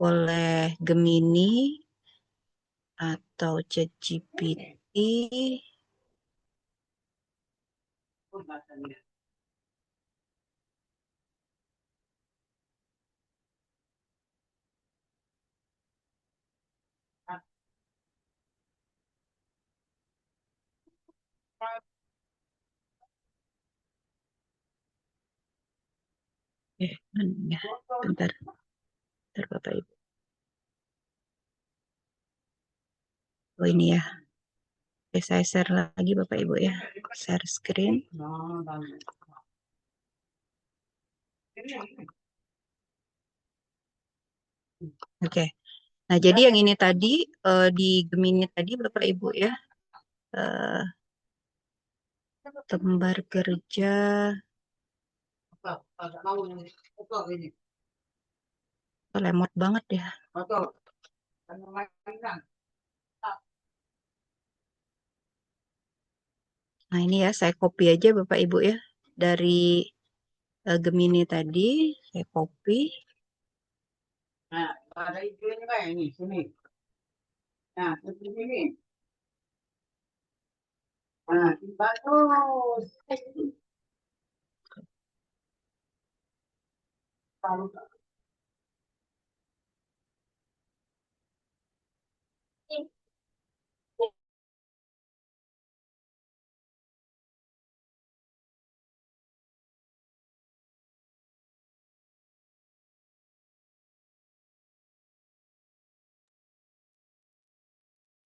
oleh Gemini atau ChatGPT. Mana ya? Bentar, bentar Bapak Ibu. Oh ini ya. Oke, saya share lagi Bapak Ibu ya. Share screen. Oke. Nah, jadi yang ini tadi di Gemini tadi Bapak Ibu ya, eh, lembar kerja lemot banget ya. Nah, ini ya saya copy aja Bapak Ibu ya dari Gemini tadi, saya copy. Nah, ada itunya Pak ini sini. Nah, seperti ini. Nah, bagus.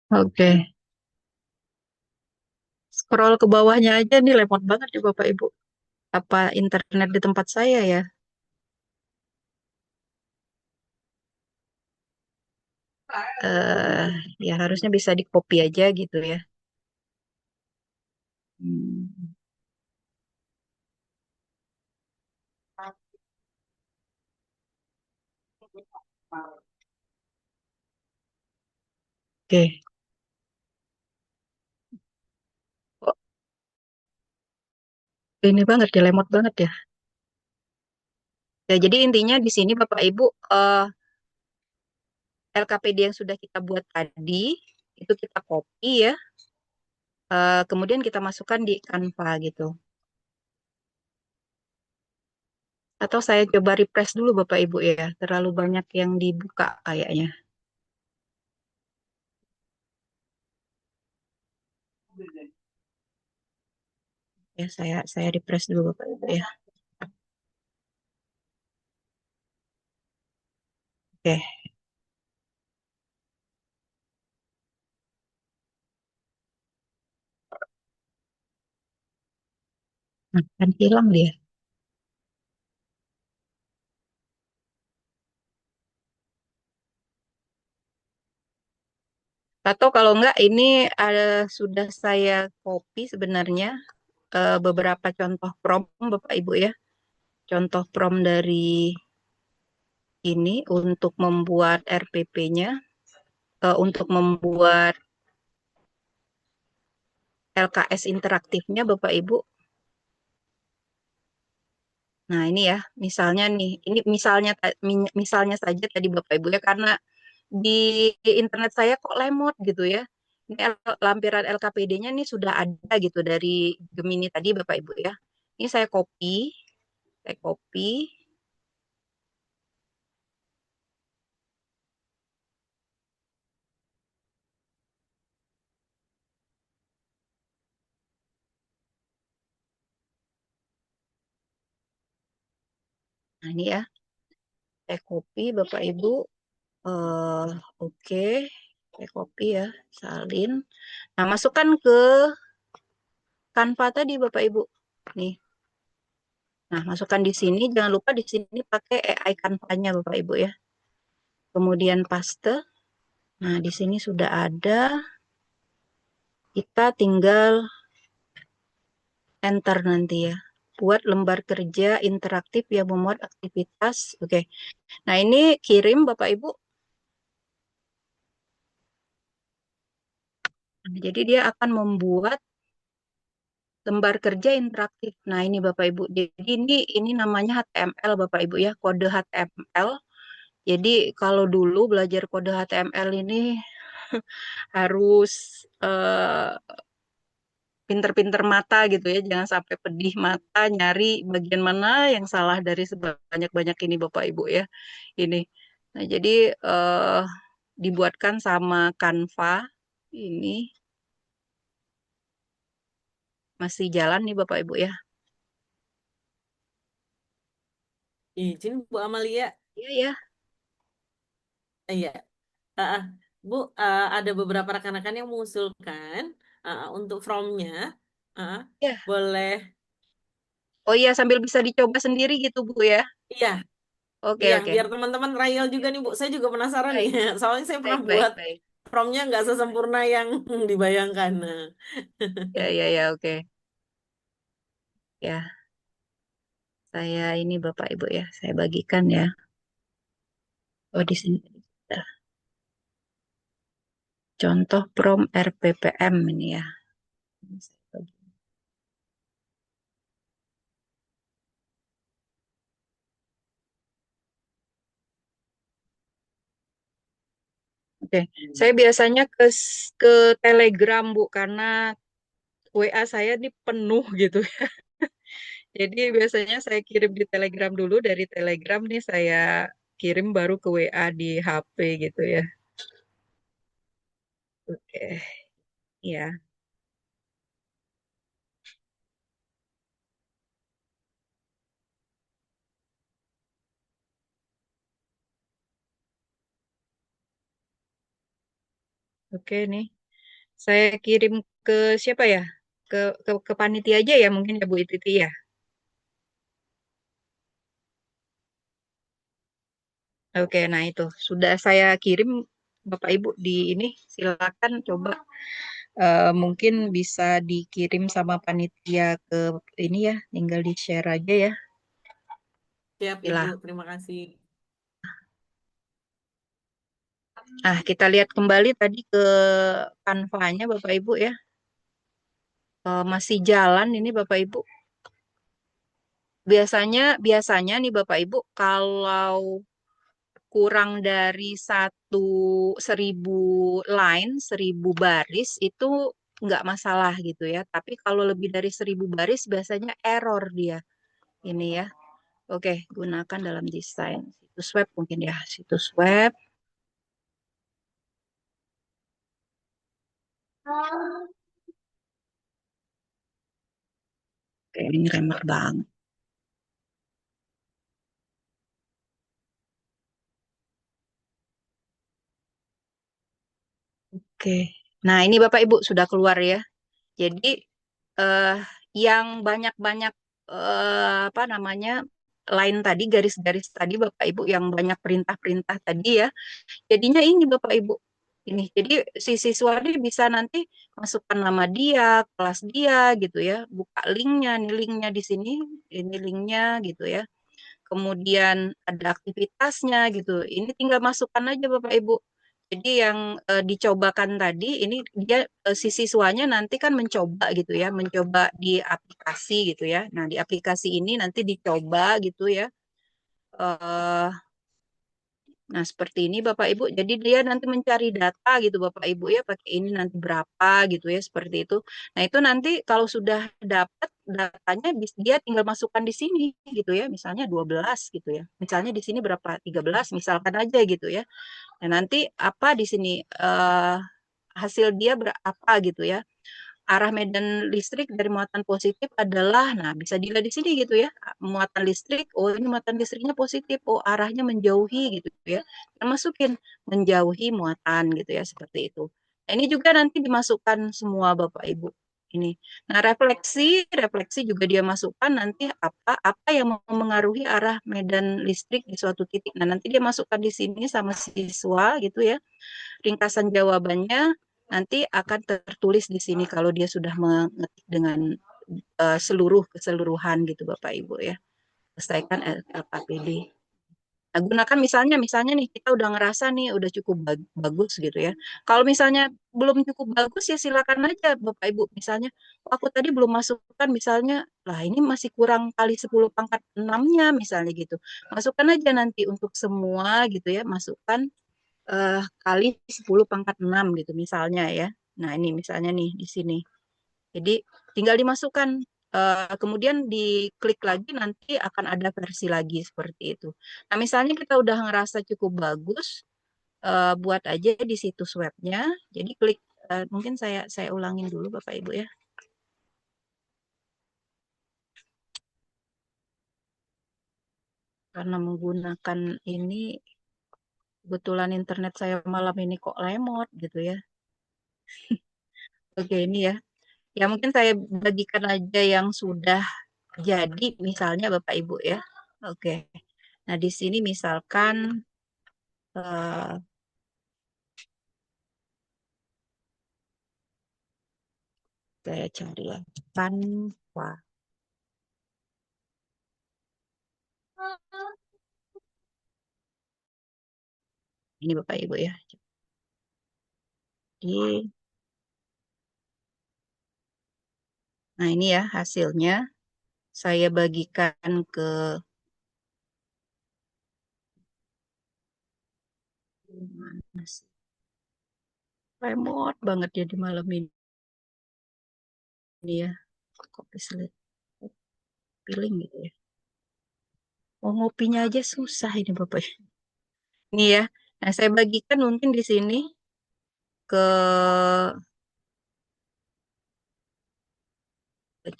Oke, scroll ke bawahnya aja nih lemot banget ya Bapak Ibu. Apa internet di tempat saya ya? eh Ya harusnya bisa di copy aja gitu ya. Hmm, Oke, kok ini banget ya, lemot banget ya. Ya, jadi intinya di sini Bapak Ibu LKPD yang sudah kita buat tadi itu kita copy ya, kemudian kita masukkan di Canva gitu. Atau saya coba refresh dulu Bapak Ibu ya, terlalu banyak yang dibuka kayaknya. Ya saya refresh dulu Bapak Ibu ya. Oke, nah, kan hilang dia. Atau kalau enggak ini sudah saya copy sebenarnya beberapa contoh prompt Bapak Ibu ya. Contoh prompt dari ini untuk membuat RPP-nya, untuk membuat LKS interaktifnya Bapak Ibu. Nah, ini ya, misalnya nih, ini misalnya saja tadi Bapak Ibu ya, karena di internet saya kok lemot gitu ya. Ini lampiran LKPD-nya nih sudah ada gitu dari Gemini tadi Bapak Ibu ya. Ini saya copy. Nah, ini ya, saya copy Bapak Ibu. eh Oke, saya copy ya, salin. Nah, masukkan ke Canva tadi Bapak Ibu. Nih. Nah, masukkan di sini. Jangan lupa di sini pakai AI Canva-nya Bapak Ibu ya. Kemudian paste. Nah, di sini sudah ada. Kita tinggal enter nanti ya. Buat lembar kerja interaktif yang memuat aktivitas. Oke. Nah, ini kirim Bapak Ibu. Nah, jadi dia akan membuat lembar kerja interaktif. Nah, ini Bapak Ibu. Jadi ini namanya HTML Bapak Ibu ya, kode HTML. Jadi kalau dulu belajar kode HTML ini harus pinter-pinter mata gitu ya, jangan sampai pedih mata nyari bagian mana yang salah dari sebanyak-banyak ini Bapak Ibu ya. Ini. Nah, jadi eh, dibuatkan sama Canva ini masih jalan nih Bapak Ibu ya. Izin Bu Amalia. Iya ya. Iya. Ah, ah. Bu, ada beberapa rekan-rekan yang mengusulkan untuk from-nya. Ah, Ya. boleh. Oh iya, sambil bisa dicoba sendiri gitu Bu ya. Iya, Oke, Iya, oke. biar teman-teman trial juga nih Bu. Saya juga penasaran nih. Baik, Soalnya saya pernah baik, baik, buat baik. promnya nggak sesempurna yang dibayangkan. Nah, Ya, ya, ya, oke. Ya, saya ini Bapak Ibu ya, saya bagikan ya. Oh, di sini. Nah, contoh prom RPPM ini ya. Ini saya bagi. Oke, saya biasanya ke Telegram Bu karena WA saya ini penuh gitu. Jadi biasanya saya kirim di Telegram dulu, dari Telegram nih saya kirim baru ke WA di HP gitu ya. Oke, ya. Oke nih. Saya kirim ke siapa ya? Ke panitia aja ya mungkin ya Bu Titi ya. Oke, nah itu sudah saya kirim Bapak Ibu di ini, silakan coba mungkin bisa dikirim sama panitia ke ini ya, tinggal di-share aja ya. siap Ibu, Silah. terima kasih. Nah, kita lihat kembali tadi ke Canva-nya Bapak Ibu ya. Masih jalan ini Bapak Ibu. Biasanya nih Bapak Ibu kalau kurang dari 1.000 line, 1.000 baris itu nggak masalah gitu ya. Tapi kalau lebih dari 1.000 baris biasanya error dia ini ya. Oke, gunakan dalam desain situs web mungkin ya, situs web. Oke, ini remeh banget. Oke. Nah, ini Bapak Ibu sudah keluar ya. Jadi eh, yang banyak-banyak apa namanya line tadi, garis-garis tadi Bapak Ibu yang banyak perintah-perintah tadi ya. Jadinya ini Bapak Ibu. Ini. Jadi si siswa ini bisa nanti masukkan nama dia, kelas dia gitu ya. Buka linknya, nih linknya di sini, ini linknya gitu ya. Kemudian ada aktivitasnya gitu. Ini tinggal masukkan aja Bapak Ibu. Jadi yang dicobakan tadi ini dia si siswanya nanti kan mencoba gitu ya, mencoba di aplikasi gitu ya. Nah, di aplikasi ini nanti dicoba gitu ya. eh Nah, seperti ini Bapak Ibu. Jadi dia nanti mencari data gitu Bapak Ibu ya, pakai ini nanti berapa gitu ya, seperti itu. Nah, itu nanti kalau sudah dapat datanya dia tinggal masukkan di sini gitu ya, misalnya 12 gitu ya. Misalnya di sini berapa? 13 misalkan aja gitu ya. Nah, nanti apa di sini hasil dia berapa gitu ya. Arah medan listrik dari muatan positif adalah, nah bisa dilihat di sini gitu ya, muatan listrik, oh ini muatan listriknya positif, oh arahnya menjauhi gitu ya, kita masukin menjauhi muatan gitu ya, seperti itu. Nah, ini juga nanti dimasukkan semua Bapak Ibu ini. Nah, refleksi juga dia masukkan nanti apa yang memengaruhi arah medan listrik di suatu titik. Nah, nanti dia masukkan di sini sama siswa gitu ya. Ringkasan jawabannya nanti akan tertulis di sini kalau dia sudah mengetik dengan seluruh keseluruhan gitu Bapak Ibu ya. Selesaikan LKPD. Nah, gunakan misalnya nih kita udah ngerasa nih udah cukup bagus gitu ya. Kalau misalnya belum cukup bagus ya silakan aja Bapak Ibu. Misalnya, oh, aku tadi belum masukkan misalnya, lah ini masih kurang kali 10 pangkat 6-nya misalnya gitu. Masukkan aja nanti untuk semua gitu ya, masukkan kali 10 pangkat 6 gitu misalnya ya. Nah, ini misalnya nih di sini. Jadi tinggal dimasukkan, kemudian diklik lagi nanti akan ada versi lagi seperti itu. Nah, misalnya kita udah ngerasa cukup bagus, buat aja di situs webnya. Jadi klik, mungkin saya ulangin dulu Bapak Ibu ya. Karena menggunakan ini, kebetulan internet saya malam ini kok lemot gitu ya. Oke, ini ya. Ya mungkin saya bagikan aja yang sudah jadi misalnya Bapak Ibu ya. Oke. Nah, di sini misalkan eh, saya cari ya, Canva. Ini Bapak Ibu ya. Jadi, nah ini ya hasilnya. Saya bagikan ke mana sih? Remote banget ya di malam ini ya. Copy slide, feeling gitu ya. Mau ngopinya aja susah ini Bapak. Ini ya. Nah, saya bagikan mungkin di sini ke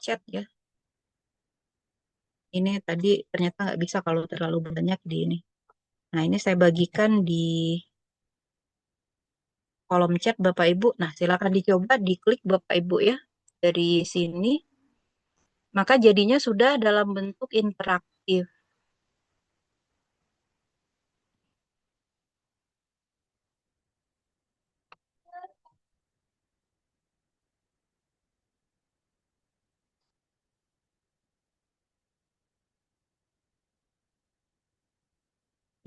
chat ya. Ini tadi ternyata nggak bisa kalau terlalu banyak di ini. Nah, ini saya bagikan di kolom chat Bapak Ibu. Nah, silakan dicoba, diklik Bapak Ibu ya. Dari sini, maka jadinya sudah dalam bentuk interaktif.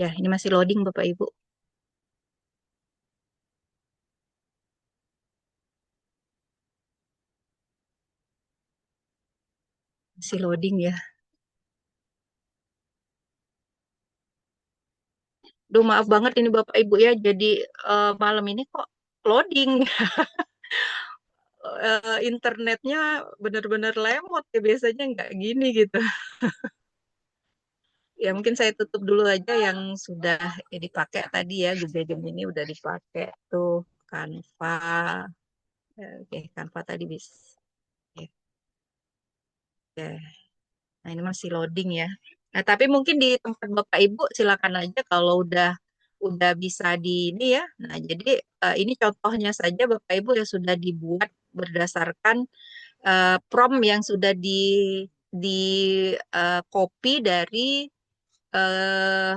Ya, ini masih loading Bapak Ibu. Masih loading ya. Duh, maaf banget ini Bapak Ibu ya. Jadi malam ini kok loading. Internetnya benar-benar lemot ya. Biasanya nggak gini gitu. Ya mungkin saya tutup dulu aja yang sudah dipakai tadi ya. Google Gemini udah dipakai tuh. Canva. Oke, Canva tadi bisa. Oke. Nah, ini masih loading ya. Nah, tapi mungkin di tempat Bapak Ibu silakan aja kalau udah bisa di ini ya. Nah, jadi ini contohnya saja Bapak Ibu yang sudah dibuat berdasarkan prompt yang sudah di copy dari eh,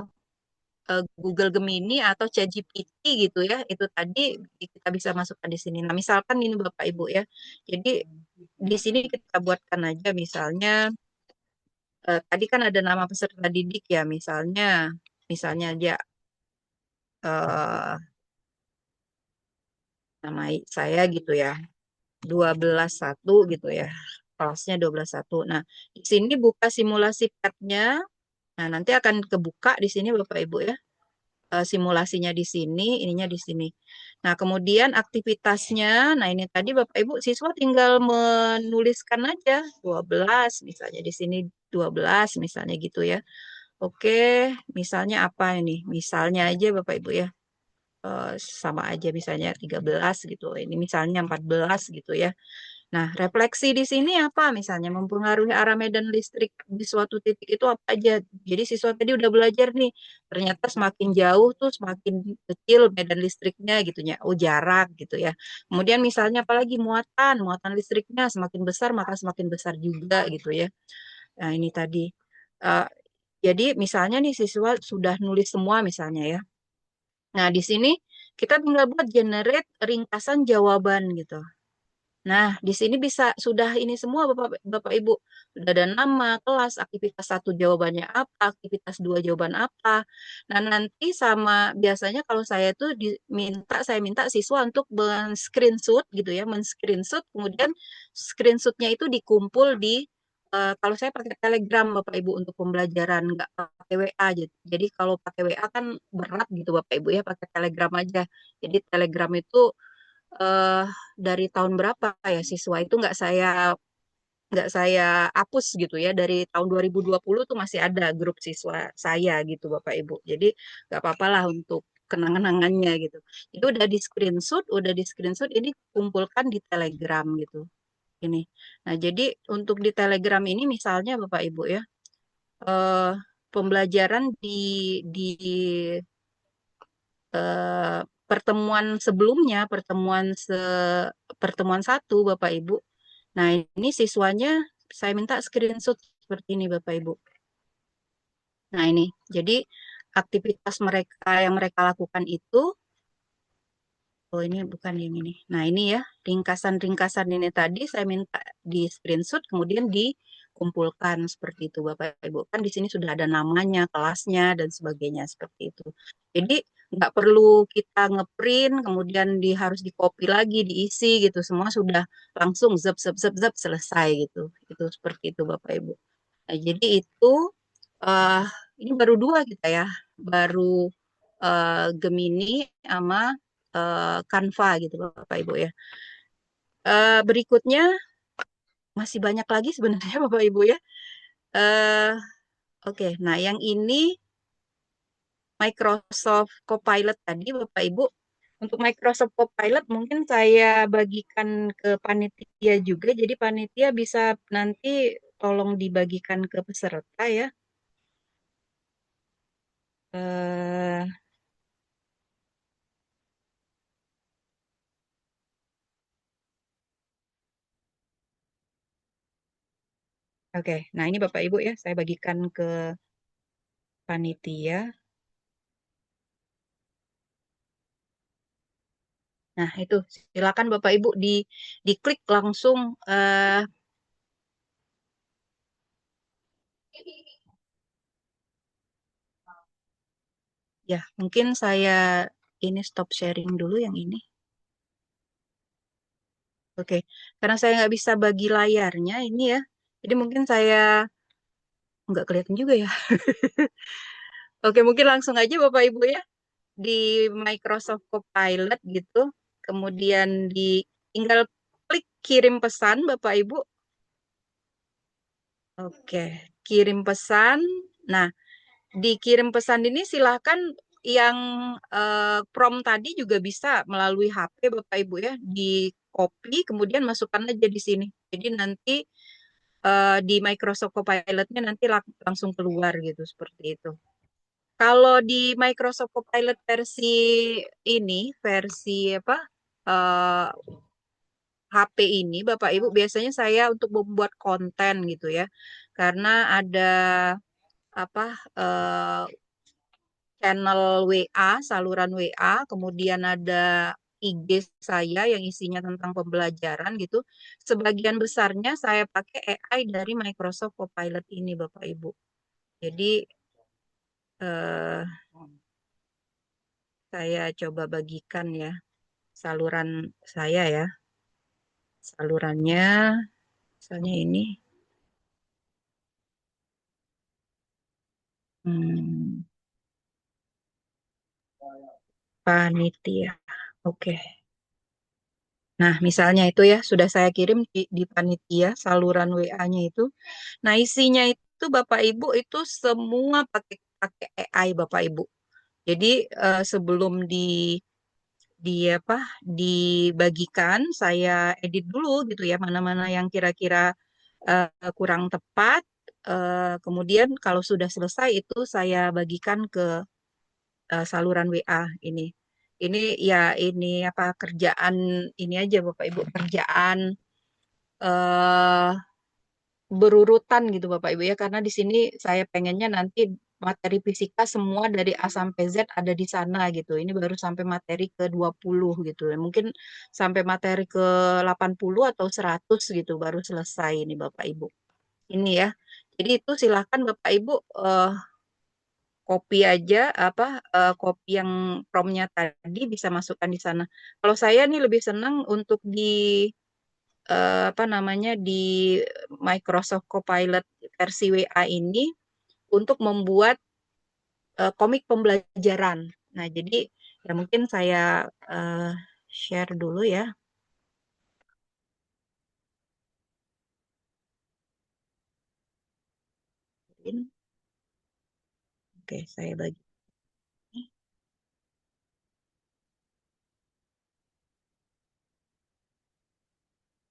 Google Gemini atau ChatGPT gitu ya. Itu tadi kita bisa masukkan di sini. Nah, misalkan ini Bapak Ibu ya. Jadi di sini kita buatkan aja misalnya tadi kan ada nama peserta didik ya, misalnya dia eh, nama saya gitu ya, 12.1 gitu ya, kelasnya 12.1. Nah, di sini buka simulasi petnya. Nah, nanti akan kebuka di sini Bapak Ibu ya. Simulasinya di sini, ininya di sini. Nah, kemudian aktivitasnya, nah ini tadi Bapak Ibu siswa tinggal menuliskan aja 12 misalnya di sini 12 misalnya gitu ya. Oke, misalnya apa ini? Misalnya aja Bapak Ibu ya, sama aja misalnya 13 gitu. Ini misalnya 14 gitu ya. Nah, refleksi di sini apa? Misalnya mempengaruhi arah medan listrik di suatu titik itu apa aja. Jadi siswa tadi udah belajar nih, ternyata semakin jauh tuh semakin kecil medan listriknya gitu ya. Oh, jarak gitu ya. Kemudian misalnya apalagi muatan listriknya semakin besar maka semakin besar juga gitu ya. Nah, ini tadi. Eh, jadi misalnya nih siswa sudah nulis semua misalnya ya. Nah, di sini kita tinggal buat generate ringkasan jawaban gitu. Nah, di sini bisa sudah ini semua Bapak Ibu. Sudah ada nama, kelas, aktivitas satu jawabannya apa, aktivitas dua jawaban apa. Nah, nanti sama biasanya kalau saya tuh saya minta siswa untuk men-screenshot gitu ya, men-screenshot kemudian screenshotnya itu dikumpul di kalau saya pakai Telegram Bapak Ibu untuk pembelajaran nggak pakai WA aja. Jadi kalau pakai WA kan berat gitu Bapak Ibu ya, pakai Telegram aja. Jadi Telegram itu eh, dari tahun berapa ya siswa itu nggak saya hapus gitu ya dari tahun 2020 tuh masih ada grup siswa saya gitu Bapak Ibu. Jadi nggak apa-apa lah untuk kenang-kenangannya gitu. Itu udah di screenshot ini kumpulkan di Telegram gitu. Ini. Nah, jadi untuk di Telegram ini misalnya Bapak Ibu ya, eh, pembelajaran di eh, pertemuan sebelumnya, pertemuan satu Bapak Ibu. Nah, ini siswanya saya minta screenshot seperti ini Bapak Ibu. Nah, ini. Jadi aktivitas mereka yang mereka lakukan itu, oh ini bukan yang ini. Nah, ini ya, ringkasan-ringkasan ini tadi saya minta di screenshot kemudian dikumpulkan seperti itu Bapak Ibu. Kan di sini sudah ada namanya, kelasnya dan sebagainya seperti itu. Jadi nggak perlu kita ngeprint kemudian harus di copy lagi, diisi gitu. Semua sudah langsung zap zap zap zap selesai gitu. Itu seperti itu Bapak Ibu. Nah, jadi itu eh ini baru dua kita ya, baru Gemini sama Canva gitu Bapak Ibu ya. Berikutnya masih banyak lagi sebenarnya Bapak Ibu ya. Eh Oke, nah yang ini Microsoft Copilot tadi Bapak Ibu. Untuk Microsoft Copilot mungkin saya bagikan ke panitia juga. Jadi panitia bisa nanti tolong dibagikan ke peserta ya. Eh Oke, nah ini Bapak Ibu ya, saya bagikan ke panitia. Nah, itu silakan Bapak Ibu diklik langsung ya, mungkin saya ini stop sharing dulu yang ini. Oke, karena saya nggak bisa bagi layarnya ini ya. Jadi mungkin saya nggak kelihatan juga ya. Oke, mungkin langsung aja Bapak Ibu ya di Microsoft Copilot gitu. Kemudian tinggal klik kirim pesan Bapak Ibu. Oke, kirim pesan. Nah, dikirim pesan ini silahkan yang prompt tadi juga bisa melalui HP Bapak Ibu ya, di copy kemudian masukkan aja di sini. Jadi nanti di Microsoft Copilot-nya nanti langsung keluar gitu seperti itu. Kalau di Microsoft Copilot versi ini, versi apa? eh, HP ini Bapak Ibu biasanya saya untuk membuat konten gitu ya. Karena ada apa channel WA, saluran WA, kemudian ada IG saya yang isinya tentang pembelajaran gitu. Sebagian besarnya saya pakai AI dari Microsoft Copilot ini, Bapak Ibu. Jadi eh, saya coba bagikan ya saluran saya ya. Salurannya, misalnya ini. Hmm, panitia. Oke. Nah, misalnya itu ya, sudah saya kirim di panitia saluran WA-nya itu. Nah, isinya itu Bapak Ibu itu semua pakai pakai AI Bapak Ibu. Jadi sebelum dibagikan, saya edit dulu gitu ya, mana-mana yang kira-kira kurang tepat. Kemudian kalau sudah selesai itu saya bagikan ke saluran WA ini. Ini ya ini apa kerjaan ini aja Bapak Ibu, kerjaan eh berurutan gitu Bapak Ibu ya karena di sini saya pengennya nanti materi fisika semua dari A sampai Z ada di sana gitu. Ini baru sampai materi ke 20 gitu. Mungkin sampai materi ke 80 atau 100 gitu baru selesai ini Bapak Ibu. Ini ya. Jadi itu silakan Bapak Ibu copy aja copy yang promnya tadi bisa masukkan di sana. Kalau saya nih lebih senang untuk apa namanya di Microsoft Copilot versi WA ini untuk membuat komik pembelajaran. Nah, jadi ya mungkin saya eh, share dulu ya. Oke, saya bagi.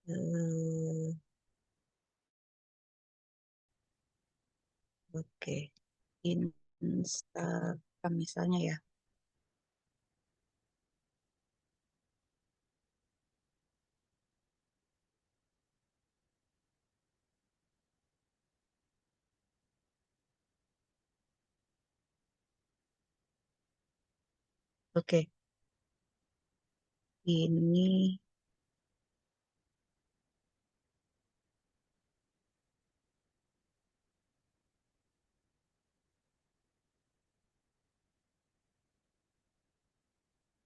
Eh, oke, Instagram misalnya ya. Oke, ini.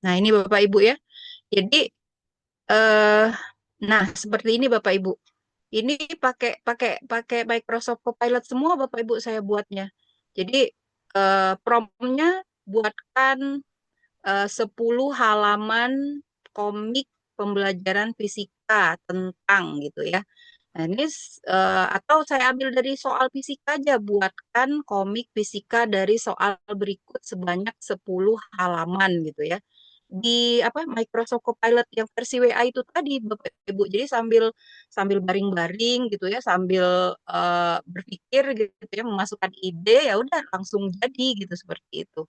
Nah, ini Bapak Ibu ya. Jadi, eh, nah seperti ini Bapak Ibu. Ini pakai pakai pakai Microsoft Copilot semua Bapak Ibu saya buatnya. Jadi promptnya buatkan 10 halaman komik pembelajaran fisika tentang gitu ya. Nah, ini atau saya ambil dari soal fisika aja, buatkan komik fisika dari soal berikut sebanyak 10 halaman gitu ya. Di apa Microsoft Copilot yang versi WA itu tadi Bapak Ibu. Jadi sambil sambil baring-baring gitu ya, sambil berpikir gitu ya, memasukkan ide ya udah langsung jadi gitu seperti itu.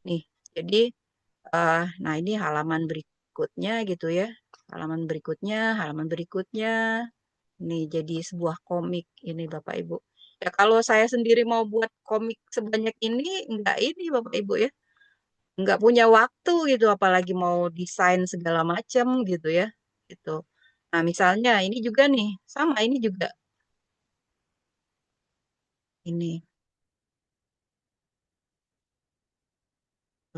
Nih, jadi nah ini halaman berikutnya gitu ya. Halaman berikutnya. Ini jadi sebuah komik ini Bapak Ibu. Ya kalau saya sendiri mau buat komik sebanyak ini, enggak ini Bapak Ibu ya. Enggak punya waktu gitu, apalagi mau desain segala macam gitu ya. Gitu. Nah misalnya ini juga nih, sama ini juga. Ini.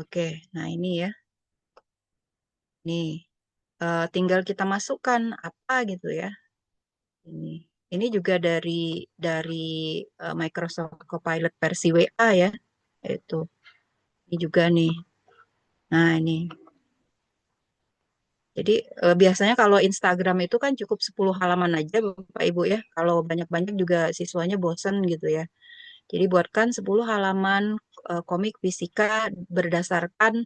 Oke, nah ini ya. Nih, tinggal kita masukkan apa gitu ya. Ini. Ini juga dari Microsoft Copilot versi WA ya. Itu. Ini juga nih. Nah, ini. Jadi biasanya kalau Instagram itu kan cukup 10 halaman aja Bapak Ibu ya. Kalau banyak-banyak juga siswanya bosen gitu ya. Jadi buatkan 10 halaman komik fisika berdasarkan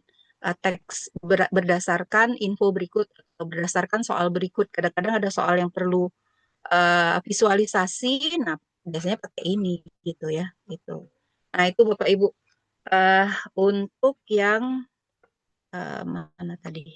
berdasarkan info berikut atau berdasarkan soal berikut. Kadang-kadang ada soal yang perlu visualisasi. Nah, biasanya pakai ini gitu ya, gitu. Nah, itu Bapak Ibu eh untuk yang mana tadi?